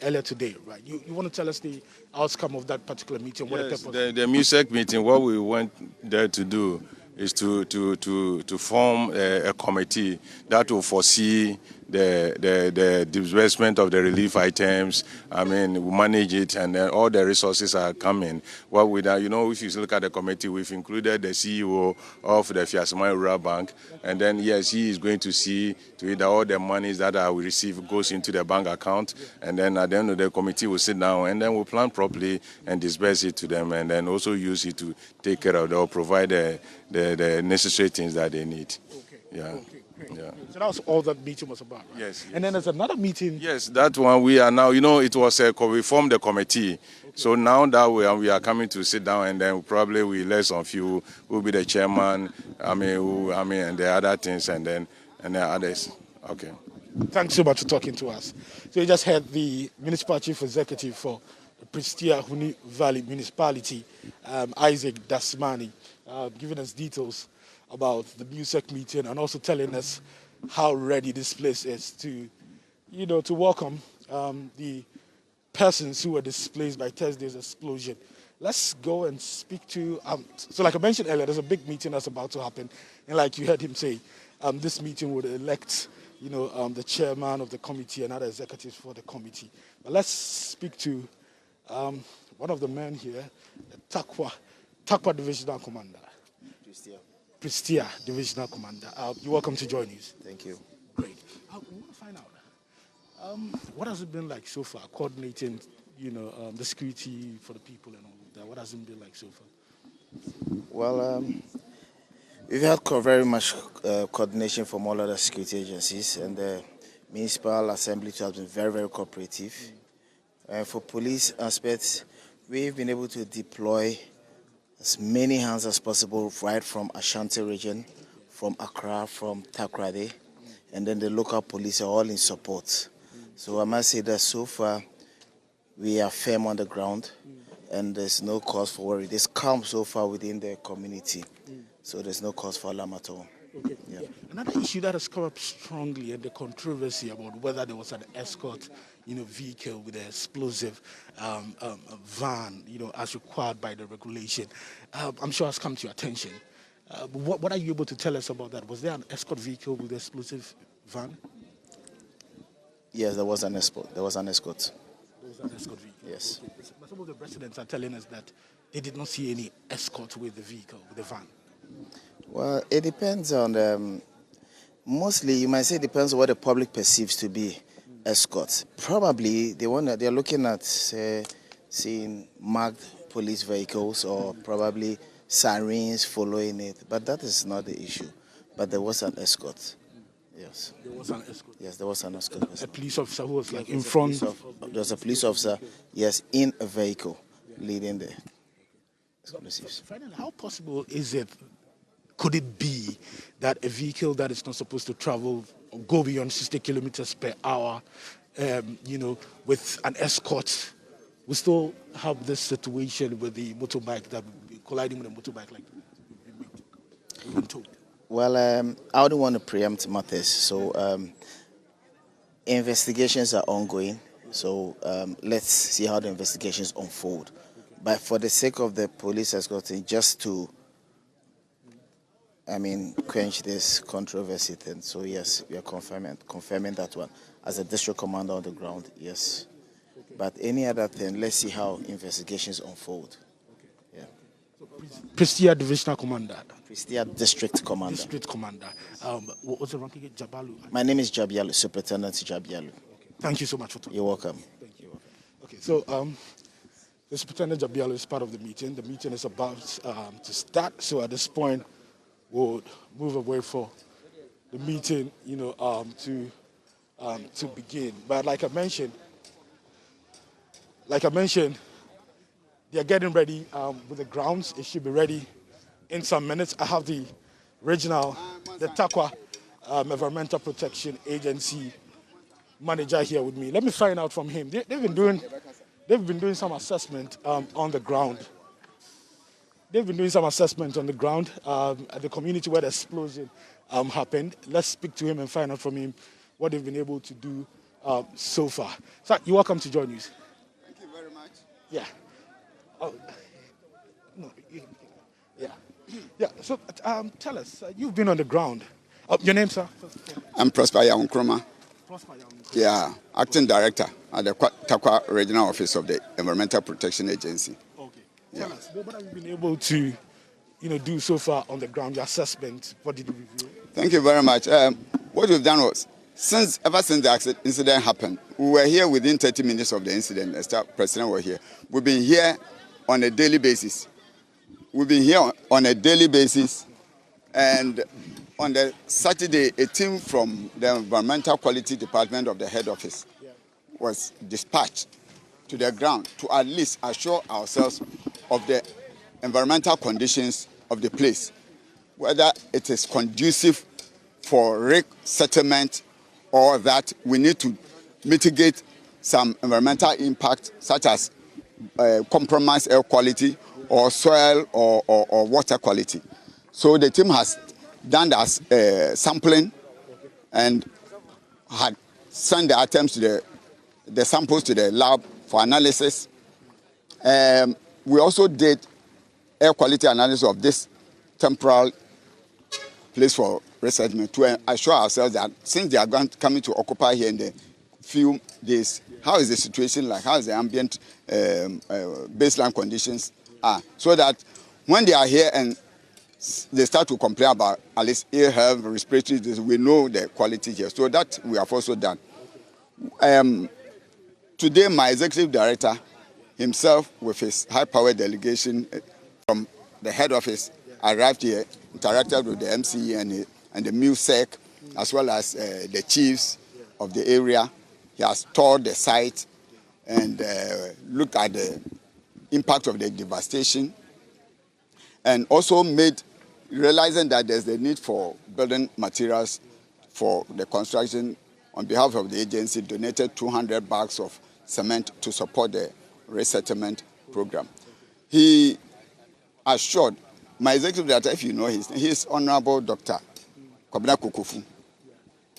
earlier today, right? You want to tell us the outcome of that particular meeting? What Yes, the purpose? the music meeting, what we went there to do is to form a committee that will foresee the disbursement of the relief items. I mean, we manage it, and then all the resources are coming. What we do, if you look at the committee, we've included the CEO of the Fiasma Rural Bank, and then yes, he is going to see to it that all the monies that we receive goes into the bank account, and then at the end of the committee will sit down and then we'll plan properly and disperse it to them, and then also use it to take care of or provide the necessary things that they need. Okay. Yeah. Okay. Great. Yeah. So that was all that meeting was about, right? Yes. And then there's another meeting. Yes, that one we are now. It was we formed the committee. Okay. So now that we are coming to sit down, and then probably we elect some few who will be the chairman. And the other things, and the others. Okay. Thanks so much for talking to us. So you just heard the Municipal Chief Executive for the Prestia Huni Valley Municipality, Isaac Dasmani, giving us details about the music meeting and also telling us how ready this place is to welcome the persons who were displaced by Thursday's explosion. Let's go and speak to, so like I mentioned earlier, there's a big meeting that's about to happen. And like you heard him say, this meeting would elect, the chairman of the committee and other executives for the committee. But let's speak to one of the men here, the Takwa Divisional Commander. Prestia Divisional Commander. You're welcome to JoyNews. Thank you. Great. We want to find out, what has it been like so far, coordinating, the security for the people and all of that? What has it been like so far? Well, we've had very much coordination from all other security agencies, and the Municipal Assembly has been very, very cooperative. For police aspects, we've been able to deploy as many hands as possible, right from Ashanti region, from Accra, from Takoradi, and then the local police are all in support. So I must say that so far we are firm on the ground, and there's no cause for worry. There's calm so far within the community, so there's no cause for alarm at all. Okay. Yeah. Another issue that has come up strongly and the controversy about whether there was an escort, vehicle with an explosive van, as required by the regulation. I'm sure has come to your attention. What are you able to tell us about that? Was there an escort vehicle with an explosive van? Yes, there was an escort. There was an escort. There was an escort vehicle. Yes. Okay. But some of the residents are telling us that they did not see any escort with the vehicle, with the van. Well, it depends on, mostly you might say it depends on what the public perceives to be escorts. Probably they're looking at seeing marked police vehicles or probably sirens following it, but that is not the issue. But there was an escort. Yes. There was an escort? Yes, there was an escort. A police officer who was in front? There was a police officer, yes, in a vehicle leading the explosives. Finally, how possible is it, could it be that a vehicle that is not supposed to travel or go beyond 60 kilometers per hour, with an escort, we still have this situation with the motorbike that colliding with a motorbike like we've been told? Well, I wouldn't want to preempt matters, so investigations are ongoing, so let's see how the investigations unfold. But for the sake of the police escorting, just to quench this controversy then. So yes, we are confirming that one. As a district commander on the ground, yes. Okay. But any other thing, let's see how investigations unfold. Okay. Yeah. So, Prestia Divisional Commander. Prestia District Commander. District Commander. What was the rank again? Jabalu? My name is Jabialu, Superintendent Jabialu. Okay. Thank you so much for talking. You're welcome. Thank you. Okay, so the Superintendent Jabialu is part of the meeting. The meeting is about to start. So at this point, we'll move away for the meeting, to begin. But like I mentioned, they are getting ready with the grounds. It should be ready in some minutes. I have the Takwa Environmental Protection Agency manager here with me. Let me find out from him. They've been doing some assessment on the ground. They've been doing some assessment on the ground at the community where the explosion happened. Let's speak to him and find out from him what they've been able to do so far. Sir, you're welcome to JoyNews. Thank you very much. Yeah. Oh, no, yeah. Yeah, so tell us, you've been on the ground. Your name, sir? I'm Prosper Yaunkroma. Prosper Yaunkroma. Yeah, Acting Director at the Takwa Regional Office of the Environmental Protection Agency. Okay. Tell us, what have you been able to do so far on the ground, your assessment? What did you review? Thank you very much. What we've done was, ever since the incident happened, we were here within 30 minutes of the incident. The staff president were here. We've been here on a daily basis. And on the Saturday, a team from the Environmental Quality Department of the head office was dispatched to the ground to at least assure ourselves of the environmental conditions of the place, whether it is conducive for resettlement or that we need to mitigate some environmental impact such as compromised air quality or soil or water quality. So the team has done that sampling and had sent the items to the samples to the lab for analysis. We also did air quality analysis of this temporal place for resettlement to assure ourselves that since they are coming to occupy here in the few days, how is the situation like? How is the ambient baseline conditions are? So that when they are here and they start to complain about at least air health, respiratory disease, we know the quality here. So that we have also done. Today, my executive director himself, with his high-powered delegation from the head office, arrived here, interacted with the MCE and the MUSEC, as well as the chiefs of the area. He has toured the site and looked at the impact of the devastation, and also realizing that there's the need for building materials for the construction. On behalf of the agency, donated 200 bags of cement to support the resettlement program. He assured my executive director, if you know his Honorable Dr. Kwabena Kukufu.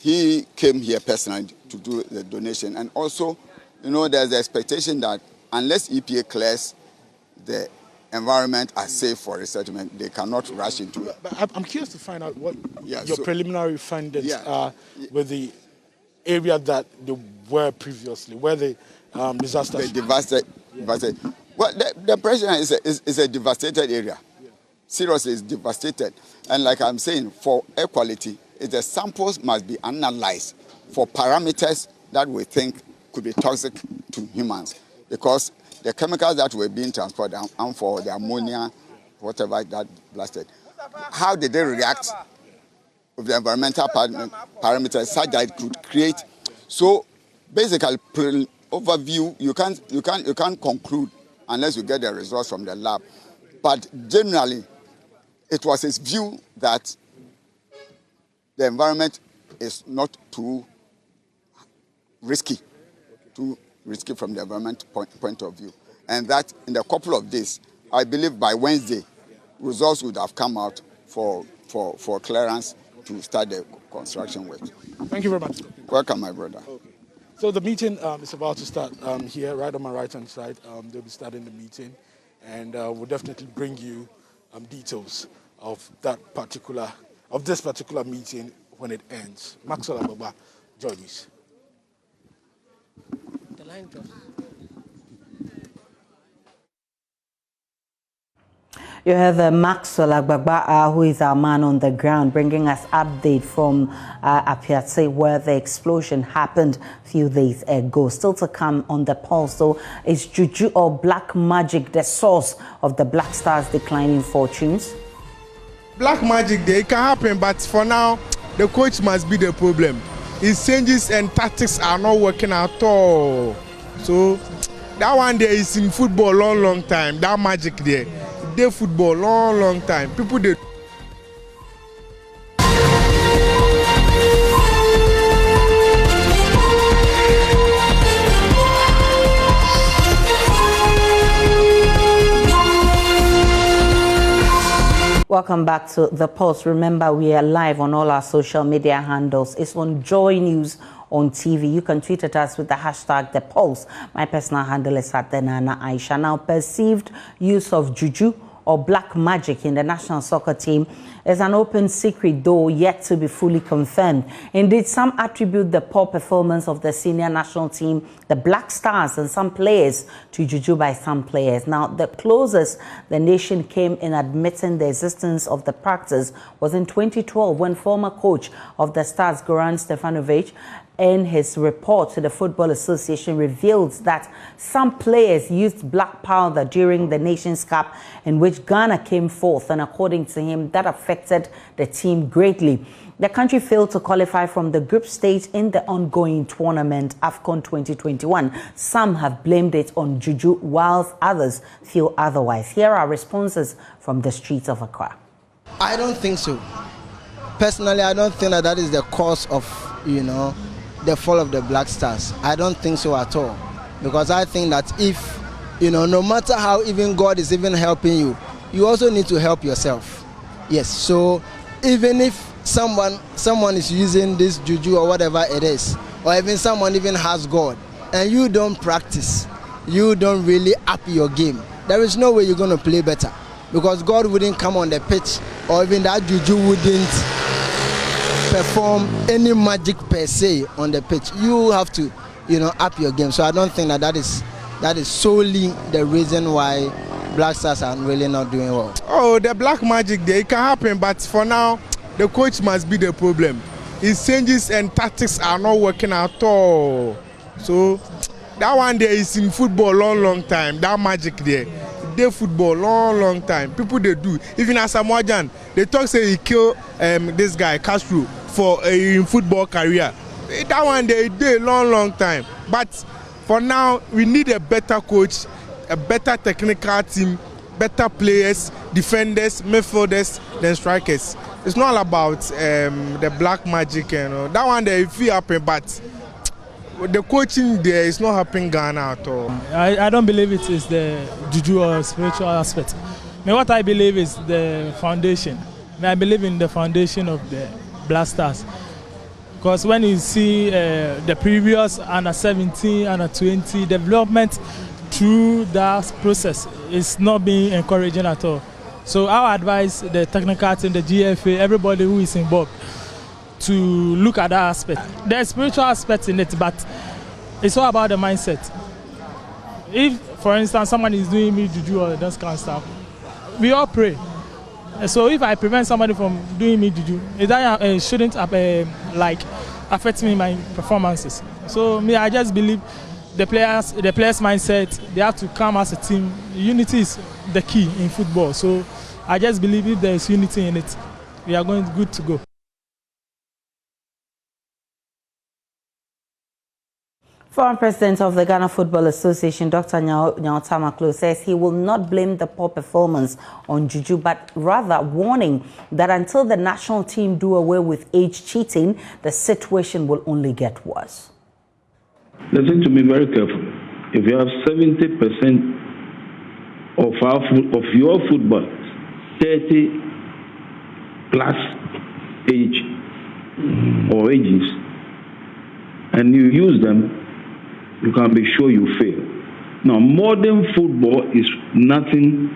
He came here personally to do the donation. And also, there's the expectation that unless EPA clears the environment as safe for resettlement, they cannot rush into it. But I'm curious to find out what your preliminary findings are with the area that they were previously, where the disaster... The devastated. Well, the pressure is a devastated area. Seriously, it's devastated. And like I'm saying, for air quality, the samples must be analyzed for parameters that we think could be toxic to humans. Because the chemicals that were being transported, and for the ammonia, whatever that blasted, how did they react with the environmental parameters such that it could create? So basically, overview, you can't conclude unless you get the results from the lab. But generally, it was his view that the environment is not too risky from the environment point of view. And that in a couple of days, I believe by Wednesday, results would have come out for clearance to start the construction work. Thank you very much. Welcome, my brother. Okay. So the meeting is about to start here, right on my right-hand side. They'll be starting the meeting, and we'll definitely bring you details of this particular meeting when it ends. Maxwell Ababa, JoyNews. The line drops. You have Maxwell Agbagba, who is our man on the ground, bringing us update from Apeatse, where the explosion happened a few days ago. Still to come on the pulse, though, is juju or black magic the source of the Black Stars' declining fortunes? Black magic, it can happen, but for now, the coach must be the problem. His changes and tactics are not working at all. So that one there is in football long time. That magic there. They football long time. People they Welcome back to The Pulse. Remember, we are live on all our social media handles. It's on JoyNews on TV. You can tweet at us with the hashtag The Pulse. My personal handle is @Nana Aisha. Now, perceived use of juju or black magic in the national soccer team is an open secret, though yet to be fully confirmed. Indeed, some attribute the poor performance of the senior national team, the Black Stars, and some players to juju by some players. Now, the closest the nation came in admitting the existence of the practice was in 2012 when former coach of the Stars, Goran Stefanovic, in his report to the Football Association revealed that some players used black powder during the Nations Cup in which Ghana came fourth, and according to him, that affected the team greatly. The country failed to qualify from the group stage in the ongoing tournament, AFCON 2021. Some have blamed it on juju, whilst others feel otherwise. Here are responses from the streets of Accra. I don't think so. Personally, I don't think that is the cause of, the fall of the Black Stars. I don't think so at all, because I think that if no matter how even God is even helping you, you also need to help yourself. Yes, so even if someone is using this juju or whatever it is, or even someone even has God, and you don't practice, you don't really up your game, there is no way you're going to play better, because God wouldn't come on the pitch, or even that juju wouldn't perform any magic per se on the pitch. You have to, up your game. So I don't think that is solely the reason why Black Stars are really not doing well. Oh, the black magic there, it can happen, but for now, the coach must be the problem. His changes and tactics are not working at all. So that one there is in football long time. That magic there. They football long time. People they do. Even as Samoa Jan, they talk say he killed this guy Castro for a football career. That one they long time. But for now, we need a better coach, a better technical team, better players, defenders, midfielders, than strikers. It's not all about the black magic, That one they feel happen, but the coaching there is not helping Ghana at all. I don't believe it is the juju or spiritual aspect. What I believe is the foundation. I believe in the foundation of the Black Stars. Because when you see the previous under 17, under 20 development through that process, it's not being encouraging at all. So I advise the technical team, the GFA, everybody who is involved, to look at that aspect. There's spiritual aspect in it, but it's all about the mindset. If, for instance, someone is doing me juju or that kind of stuff, we all pray. So if I prevent somebody from doing me juju, it shouldn't affect me in my performances. So I just believe the players' mindset, they have to come as a team. Unity is the key in football. So I just believe if there is unity in it, we are going good to go. Former President of the Ghana Football Association, Dr. Nyao Tamaklo, says he will not blame the poor performance on juju, but rather warning that until the national team do away with age cheating, the situation will only get worse. Listen to me very carefully. If you have 70% of your football 30 plus age or ages, and you use them, you can be sure you fail. Now, modern football is nothing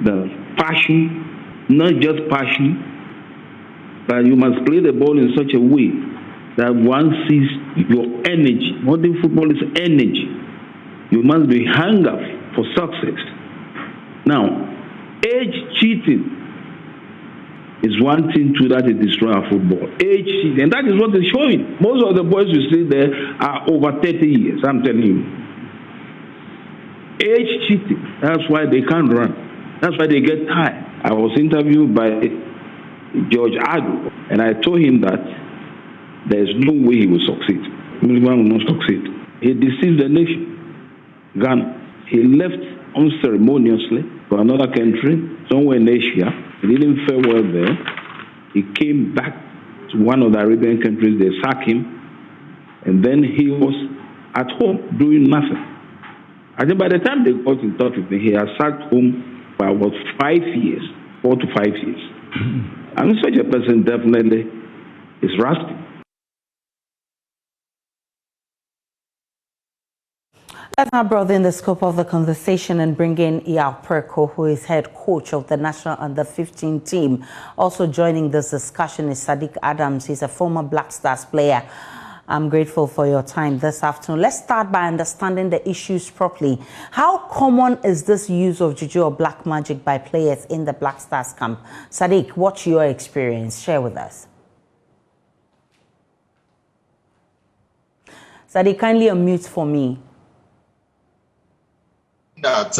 but passion, not just passion, but you must play the ball in such a way that one sees your energy. Modern football is energy. You must be hungry for success. Now, age cheating is one thing too that it destroys our football. Age cheating, and that is what is showing. Most of the boys you see there are over 30 years, I'm telling you. Age cheating, that's why they can't run. That's why they get tired. I was interviewed by George Adu, and I told him that there's no way he will succeed. William will not succeed. He deceived the nation, Ghana. He left unceremoniously for another country, somewhere in Asia. He didn't fare well there. He came back to one of the Arabian countries. They sacked him. And then he was at home doing nothing. I think by the time they got in touch with me, he had sat home for about 5 years, 4 to 5 years. And such a person definitely is rusty. Let's now broaden the scope of the conversation and bring in Apeatse, who is head coach of the national under-15 team. Also joining this discussion is Sadiq Adams. He's a former Black Stars player. I'm grateful for your time this afternoon. Let's start by understanding the issues properly. How common is this use of juju or black magic by players in the Black Stars camp? Sadiq, what's your experience? Share with us. Sadiq, kindly unmute for me. That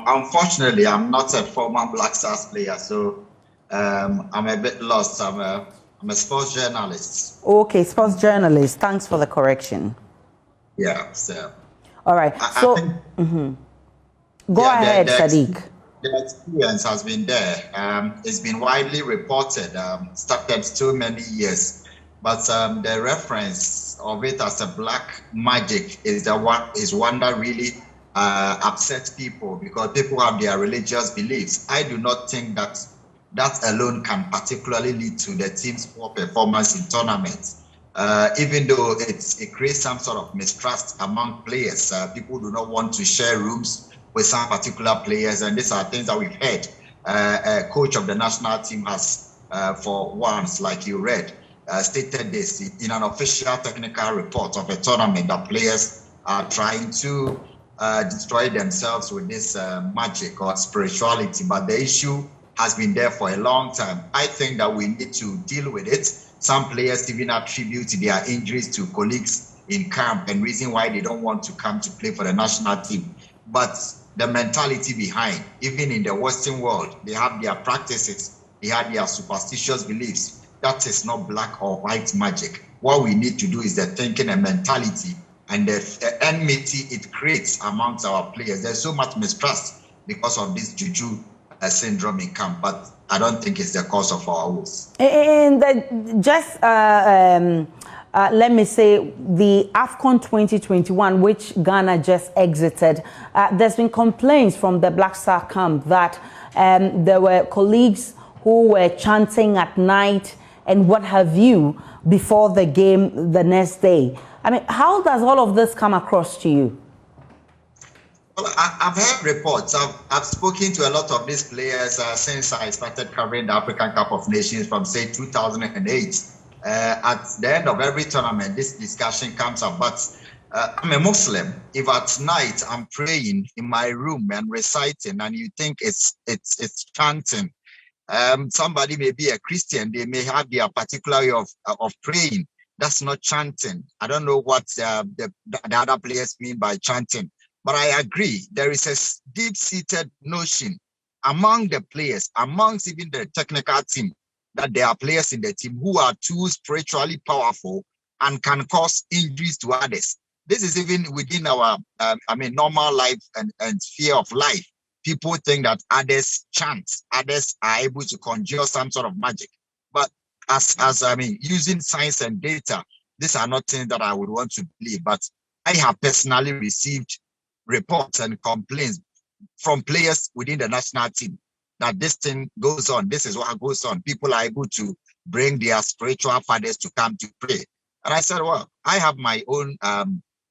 unfortunately, I'm not a former Black Stars player, so I'm a bit lost. I'm a sports journalist. Okay, sports journalist. Thanks for the correction. Yeah, so. All right. I think, Go ahead, Sadiq. The experience has been there. It's been widely reported, started so many years. But the reference of it as a black magic is one that really upsets people, because people have their religious beliefs. I do not think that alone can particularly lead to the team's poor performance in tournaments. Even though it creates some sort of mistrust among players. People do not want to share rooms with some particular players, and these are things that we've heard. A coach of the national team has, for once, like you read, stated this in an official technical report of a tournament, that players are trying to destroy themselves with this magic or spirituality. But the issue has been there for a long time. I think that we need to deal with it. Some players even attribute their injuries to colleagues in camp and reason why they don't want to come to play for the national team. But the mentality behind, even in the Western world, they have their practices, they have their superstitious beliefs. That is not black or white magic. What we need to do is the thinking and mentality and the enmity it creates amongst our players. There's so much mistrust because of this juju syndrome in camp, but I don't think it's the cause of our woes. And let me say, the AFCON 2021, which Ghana just exited, there's been complaints from the Black Star camp that there were colleagues who were chanting at night and what have you before the game the next day. I mean, how does all of this come across to you? Well, I've heard reports. I've spoken to a lot of these players since I started covering the African Cup of Nations from, say, 2008. At the end of every tournament, this discussion comes up. But I'm a Muslim. If at night I'm praying in my room and reciting, and you think it's chanting, somebody may be a Christian, they may have their particular way of praying. That's not chanting. I don't know what the other players mean by chanting, but I agree. There is a deep-seated notion among the players, amongst even the technical team, that there are players in the team who are too spiritually powerful and can cause injuries to others. This is even within our, normal life and sphere of life. People think that others chant, others are able to conjure some sort of magic. But using science and data, these are not things that I would want to believe. But I have personally received reports and complaints from players within the national team that this thing goes on. This is what goes on. People are able to bring their spiritual fathers to come to pray. And I said, well, I have my own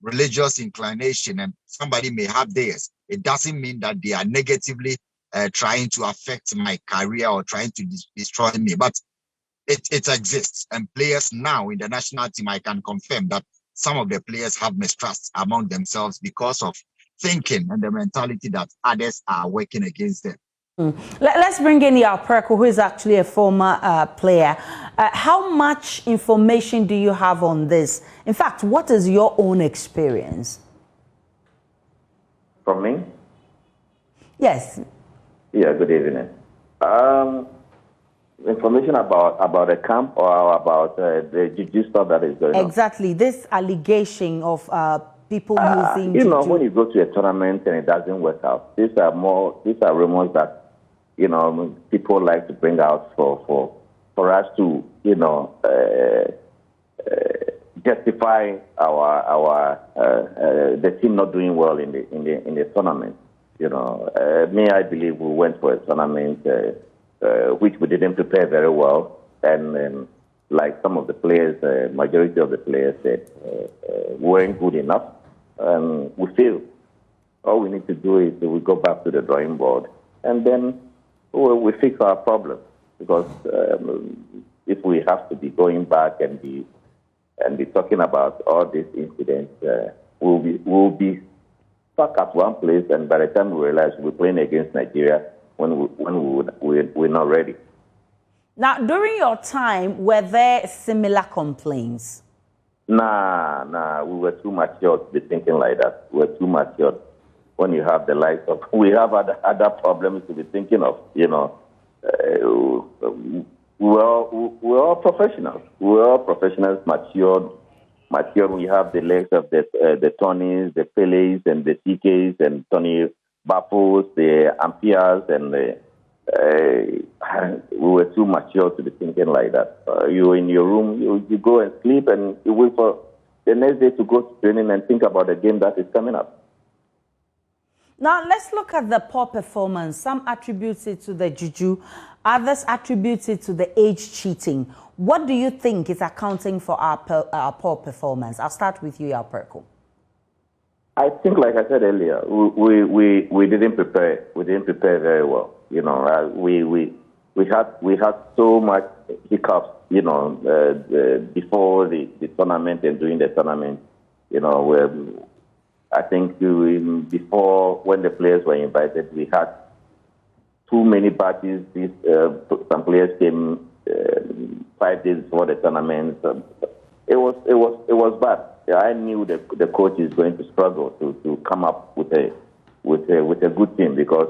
religious inclination, and somebody may have theirs. It doesn't mean that they are negatively trying to affect my career or trying to destroy me. But it exists. And players now in the national team, I can confirm that some of the players have mistrust among themselves because of thinking and the mentality that others are working against them. Let's bring in Apeatse, who is actually a former player. How much information do you have on this? In fact, what is your own experience? From me? Yes. Yeah, good evening. Information about the camp or about the juju stuff that is going on? Exactly. This allegation of people using you know, juju. when you go to a tournament and it doesn't work out, these are rumors that, you know, people like to bring out for us to, you know, justify the team not doing well in the tournament. You know, I believe we went for a tournament which we didn't prepare very well, and like some of the players, majority of the players said, weren't good enough. We feel All we need to do is we go back to the drawing board, and then we fix our problem. Because if we have to be going back and be talking about all these incidents, we'll be stuck at one place, and by the time we realize we're playing against Nigeria when we're not ready. Now, during your time, were there similar complaints? Nah, we were too mature to be thinking like that. We were too mature. When you have the likes of, we have other problems to be thinking of, we're all professionals. We're all professionals, matured. We have the legs of the Tonys, the Peles, and the CKs, and Tony Baffos, the Apeatse, and we were too mature to be thinking like that. You're in your room, you go and sleep, and you wait for the next day to go to training and think about the game that is coming up. Now, let's look at the poor performance. Some attribute it to the juju, others attribute it to the age cheating. What do you think is accounting for our poor performance? I'll start with you, Alperko. I think, like I said earlier, we didn't prepare. We didn't prepare very well. We had so much hiccups. Before the tournament and during the tournament. I think before, when the players were invited, we had too many parties. Some players came 5 days before the tournament. It was bad. I knew the coach is going to struggle to come up with a good team because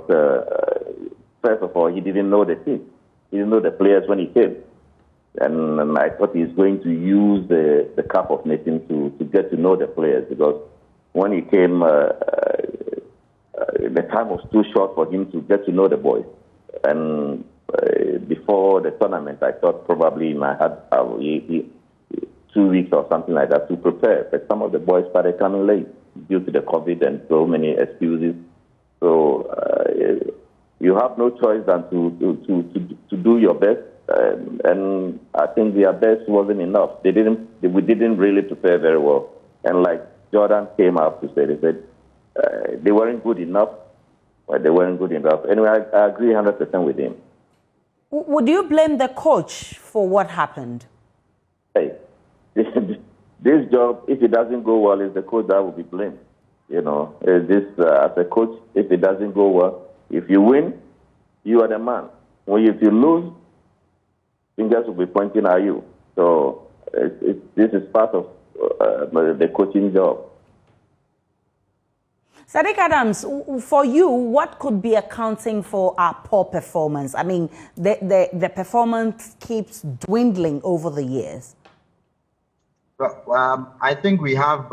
first of all, he didn't know the team. He didn't know the players when he came. And I thought he's going to use the Cup of Nations to get to know the players because when he came, the time was too short for him to get to know the boys. And before the tournament, I thought probably he might have 2 weeks or something like that to prepare. But some of the boys started coming late due to the COVID and so many excuses. So you have no choice than to do your best. And I think their best wasn't enough. We didn't really prepare very well. And like Jordan came out to say, they said they weren't good enough. But they weren't good enough. Anyway, I agree 100% with him. Would you blame the coach for what happened? Hey, this job, if it doesn't go well, is the coach that will be blamed. As a coach, if it doesn't go well, if you win, you are the man. If you lose, fingers will be pointing at you. So this is part of the coaching job. Sadiq Adams, for you, what could be accounting for our poor performance? I mean, the performance keeps dwindling over the years. Well, I think we have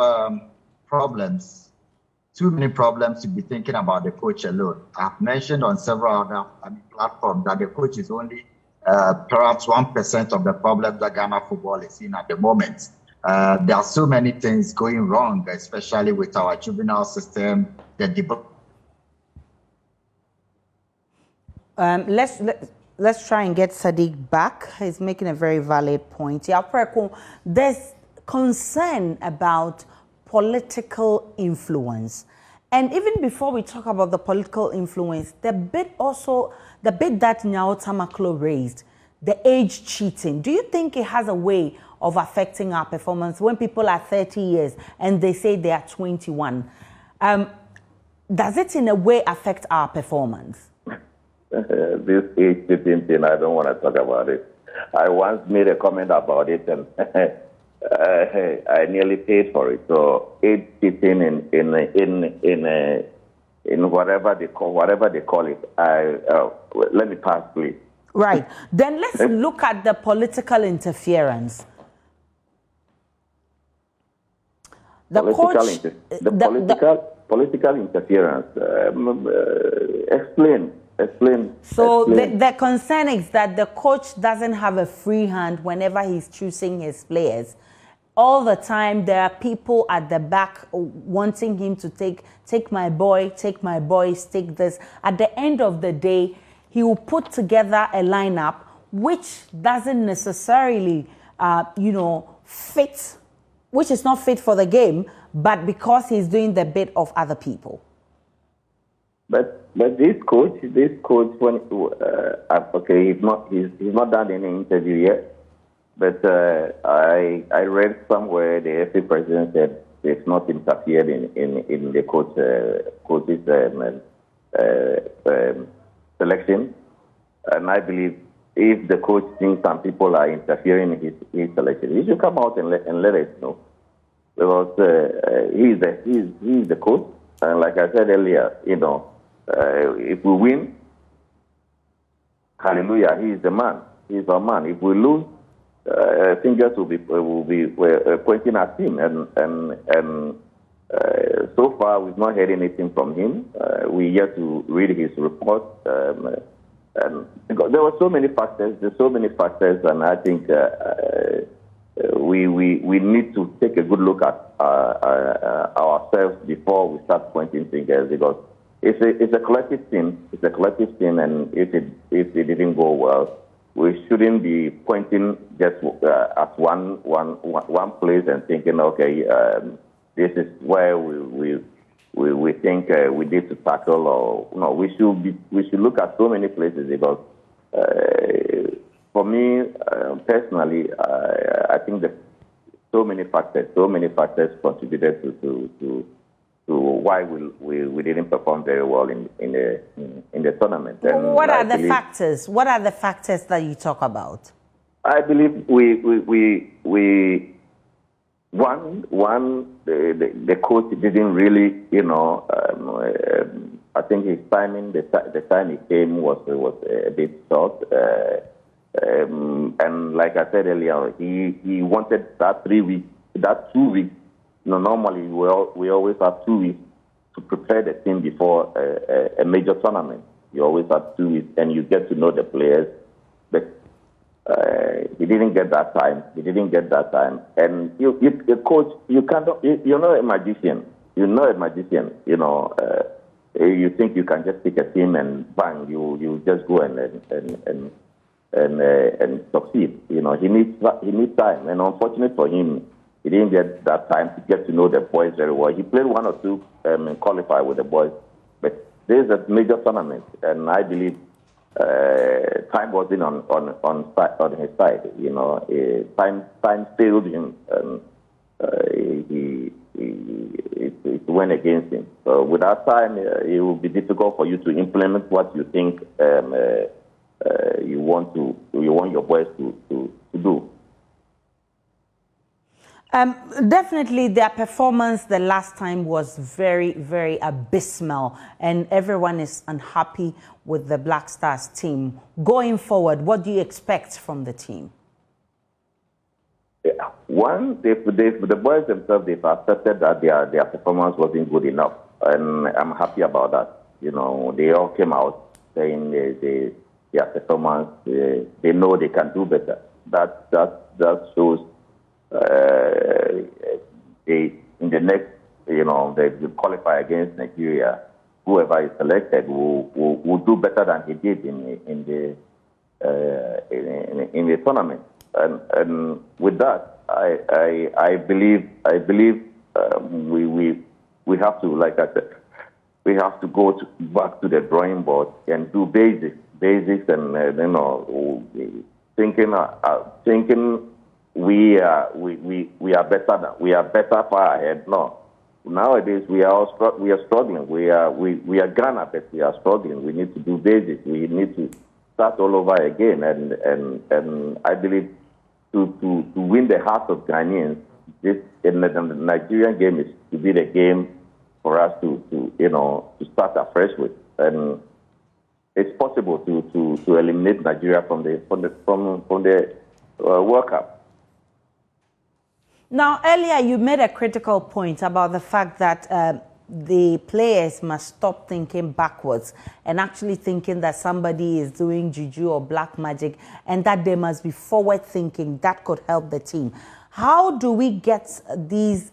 problems, too many problems to be thinking about the coach alone. I've mentioned on several other platforms that the coach is only perhaps 1% of the problems that Ghana football is in at the moment. There are so many things going wrong, especially with our juvenile system. Let's try and get Sadiq back. He's making a very valid point. There's concern about political influence. And even before we talk about the political influence, the bit that Nyao Tamaklo raised, the age cheating, do you think it has a way of affecting our performance when people are 30 years and they say they are 21? Does it in a way affect our performance? This age cheating thing, I don't want to talk about it. I once made a comment about it and I nearly paid for it. So age cheating in whatever they call it. Let me pass, please. Right. Then let's look at the political interference. Political interference. Explain. So the concern is that the coach doesn't have a free hand whenever he's choosing his players. All the time, there are people at the back wanting him to take my boy, take my boys, take this. At the end of the day, he will put together a lineup which doesn't necessarily, fit, which is not fit for the game, but because he's doing the bit of other people. But this coach, when okay, he's not done any interview yet. But I read somewhere the FA president said they've not interfered in the coach's selection, and I believe if the coach thinks some people are interfering in his selection, he should come out and let us know, because he's the coach, and like I said earlier, if we win, hallelujah, he's the man, he's our man. If we lose, fingers will be pointing at him, and so far we've not heard anything from him. We yet to read his report, and there were so many factors. There's so many factors, and I think we need to take a good look at ourselves before we start pointing fingers, because it's a collective team. It's a collective team, and if it didn't go well, we shouldn't be pointing just at one place and thinking, okay, this is where we think we need to tackle, or no, we should look at so many places, because for me personally, I think that so many factors contributed to why we didn't perform very well in the tournament. And what are the factors? What are the factors that you talk about? I believe the coach didn't really, I think his timing, the time he came was a bit short. And like I said earlier, he wanted that 3 weeks, that 2 weeks. Normally we always have 2 weeks to prepare the team before a major tournament. You always have 2 weeks, and you get to know the players. But he didn't get that time. And you coach, you're not a magician. You're not a magician. You think you can just pick a team and bang, you just go and succeed. He needs time. And unfortunate for him, he didn't get that time to get to know the boys very well. He played 1 or 2 and qualified with the boys, but this is a major tournament, and I believe time wasn't on his side. Time failed him, and it went against him. So without time, it will be difficult for you to implement what you think you want your boys to do. Definitely, their performance the last time was very, very abysmal, and everyone is unhappy with the Black Stars team. Going forward, what do you expect from the team? Yeah. One, the boys themselves, they've accepted that their performance wasn't good enough, and I'm happy about that. They all came out saying their performance, they know they can do better. That shows. In the next, they qualify against Nigeria. Whoever is selected will do better than he did in the tournament. And with that, I believe we have to, like I said, we have to go back to the drawing board and do basics, and thinking. We are better far ahead. No, nowadays we are struggling. We are Ghana, but we are struggling. We need to do basics. We need to start all over again. And I believe to win the hearts of Ghanaians, the Nigerian game is to be the game for us to start afresh with. And it's possible to eliminate Nigeria from the World Cup. Now, earlier you made a critical point about the fact that the players must stop thinking backwards and actually thinking that somebody is doing juju or black magic, and that they must be forward thinking. That could help the team. How do we get these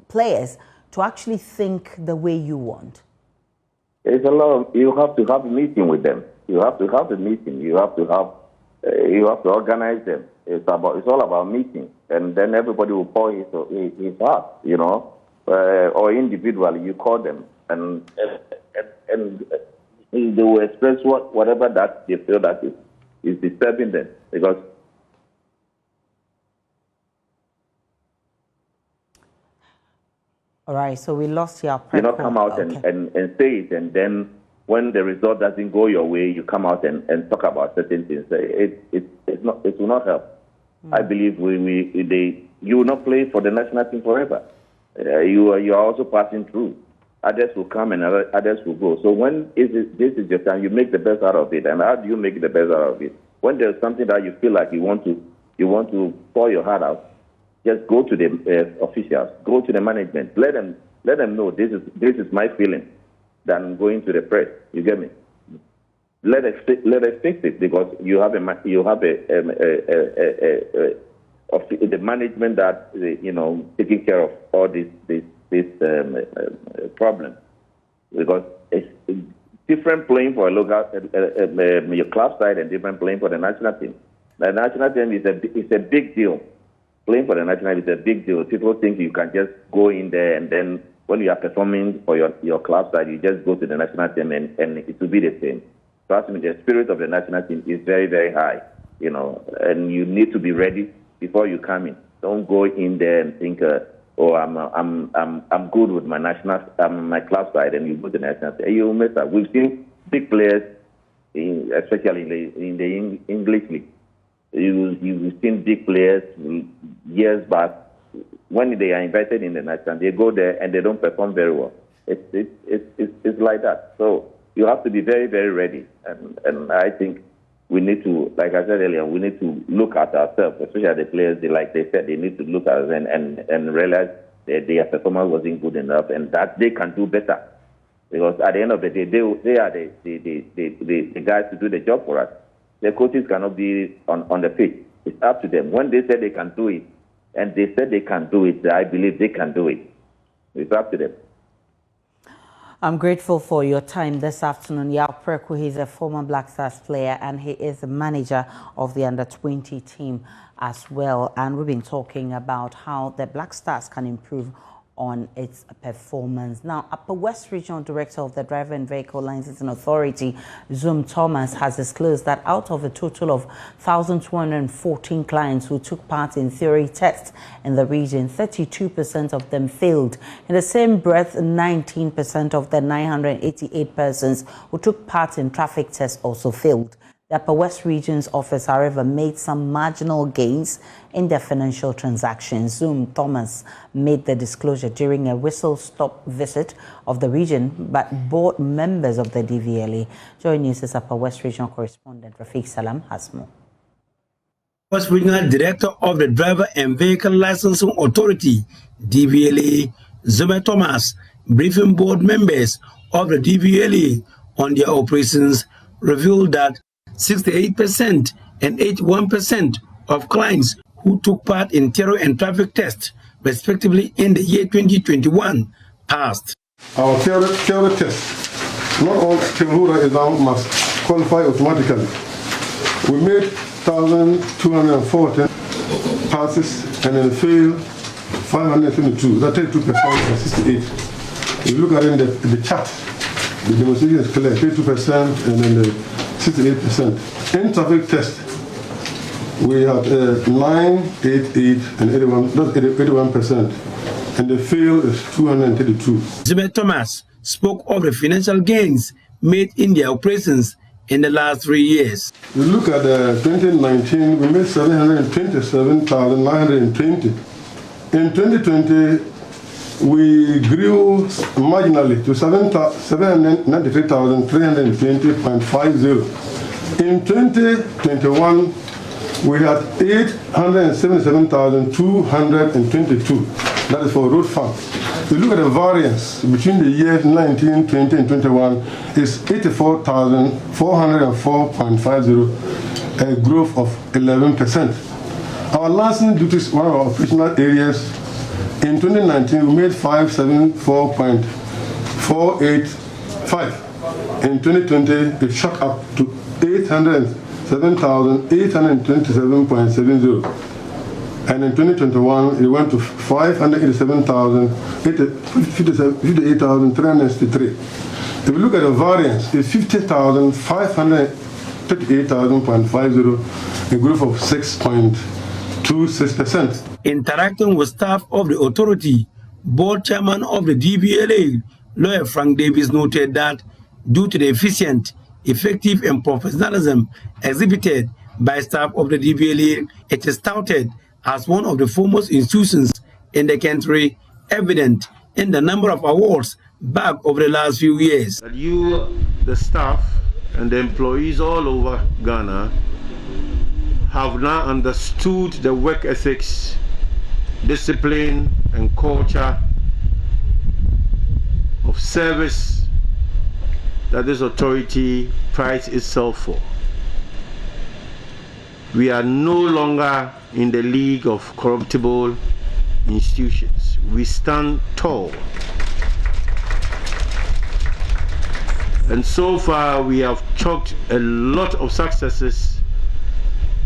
players to actually think the way you want? It's a lot. You have to have a meeting with them. You have to have a meeting. You have to organize them. It's all about meeting, and then everybody will pour his heart, or individually you call them, and and they will express whatever that they feel that is disturbing them, because all right, so we lost your you not come out and say it, and then when the result doesn't go your way, you come out and talk about certain things. It will not help. I believe you will not play for the national team forever. You are also passing through. Others will come and others will go. So when this is your time, you make the best out of it. And how do you make the best out of it? When there's something that you feel like you want to pour your heart out, just go to the officials, go to the management, let them know this is my feeling, than going to the press. You get me? Let us fix it, because you have the management that taking care of all this problem, because it's different playing for a local your club side and different playing for the national team. The national team is a big deal. Playing for the national is a big deal. People think you can just go in there and then when you are performing for your club side, you just go to the national team and it will be the same. Trust me, the spirit of the national team is very, very high, and you need to be ready before you come in. Don't go in there and think, I'm good with my my club side, and you go to the national team. You mess up. We've seen big players, especially in the English league. You've seen big players years back. When they are invited in the national, they go there and they don't perform very well. It's like that. So you have to be very, very ready. And I think we need to, like I said earlier, we need to look at ourselves, especially the players. Like they said, they need to look at us and realize that their performance wasn't good enough and that they can do better. Because at the end of the day, they are the guys to do the job for us. The coaches cannot be on the pitch. It's up to them. When they said they can do it, and they said they can do it, I believe they can do it. It's up to them. I'm grateful for your time this afternoon. Yao Preku, he's a former Black Stars player and he is the manager of the under-20 team as well. And we've been talking about how the Black Stars can improve on its performance. Now, Upper West Regional Director of the Driver and Vehicle Licensing Authority, Zoom Thomas, has disclosed that out of a total of 1,214 clients who took part in theory tests in the region, 32% of them failed. In the same breath, 19% of the 988 persons who took part in traffic tests also failed. The Upper West Region's office, however, made some marginal gains in their financial transactions. Zoom Thomas made the disclosure during a whistle-stop visit of the region, but board members of the DVLA. JoyNews' Upper West Regional correspondent Rafiq Salam has more. West Regional Director of the Driver and Vehicle Licensing Authority, DVLA, Zoom Thomas, briefing board members of the DVLA on their operations, revealed that 68% and 81% of clients who took part in terror and traffic tests, respectively, in the year 2021, passed. Our terror test, not all terror exams must qualify automatically. We made 1,240 passes and then failed 522. That 32% and 68. If you look at it in the chart, the demonstration is clear, 32% and then the 68%. In traffic test, we had 988 and 81. That's 81%, and the fail is 232. Zoom Thomas spoke of the financial gains made in their operations in the last 3 years. We look at 2019, we made 727,920. In 2020, we grew marginally to 793,320.50. In 2021, we had 877,222. That is for road fund. If you look at the variance between the years 19, 20, and 21, is 84,404.50, a growth of 11%. Our licensing duties, one of our operational areas. In 2019, we made 574.485. In 2020, it shot up to 807,827.70. And in 2021, it went to 587,058,363. If you look at the variance, it's 50,538,050, a growth of 6.26%. Interacting with staff of the authority, board chairman of the DVLA, lawyer Frank Davis, noted that due to the efficient, effective and professionalism exhibited by staff of the DVLA, it is touted as one of the foremost institutions in the country, evident in the number of awards back over the last few years. That you, the staff and the employees all over Ghana have now understood the work ethics, discipline and culture of service that this authority prides itself for. We are no longer in the league of corruptible institutions. We stand tall. And so far we have chalked a lot of successes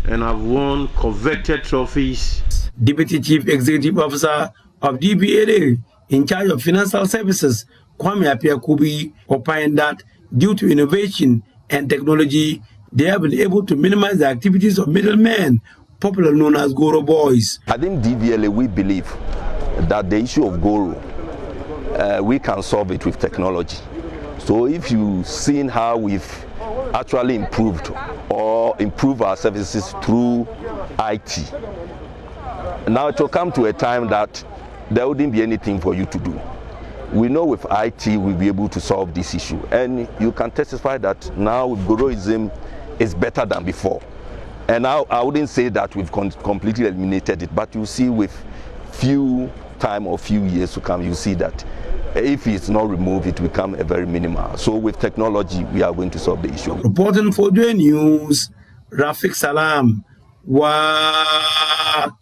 and have won coveted trophies. Deputy Chief Executive Officer of DVLA in charge of financial services, Kwame Apiakubi, opined that due to innovation and technology, they have been able to minimize the activities of middlemen, popularly known as Goro boys. I think DVLA, we believe that the issue of Goro, we can solve it with technology. So if you've seen how we've actually improved our services through IT, now it will come to a time that there wouldn't be anything for you to do. We know with IT we'll be able to solve this issue, and you can testify that now with Goroism is better than before. And now I wouldn't say that we've completely eliminated it, but you see with few years to come, you see that if it's not removed, it will become a very minimal. So with technology, we are going to solve the issue. Reporting for JoyNews, Rafiq Salam. Wow.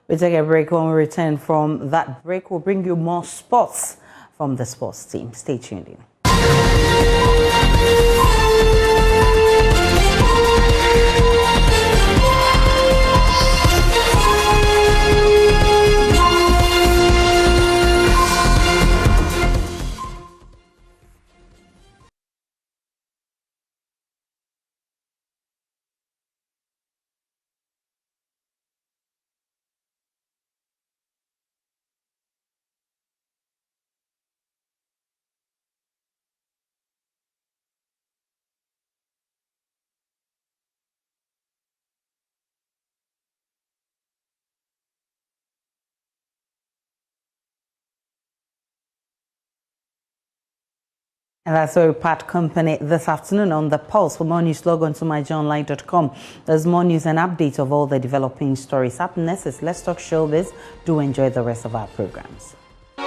We take a break. When we return from that break, we'll bring you more sports from the sports team. Stay tuned in. And that's where we part company this afternoon on The Pulse. For more news, log on to myjoyonline.com. There's more news and updates of all the developing stories. Up next is Let's Talk Showbiz. Do enjoy the rest of our programs.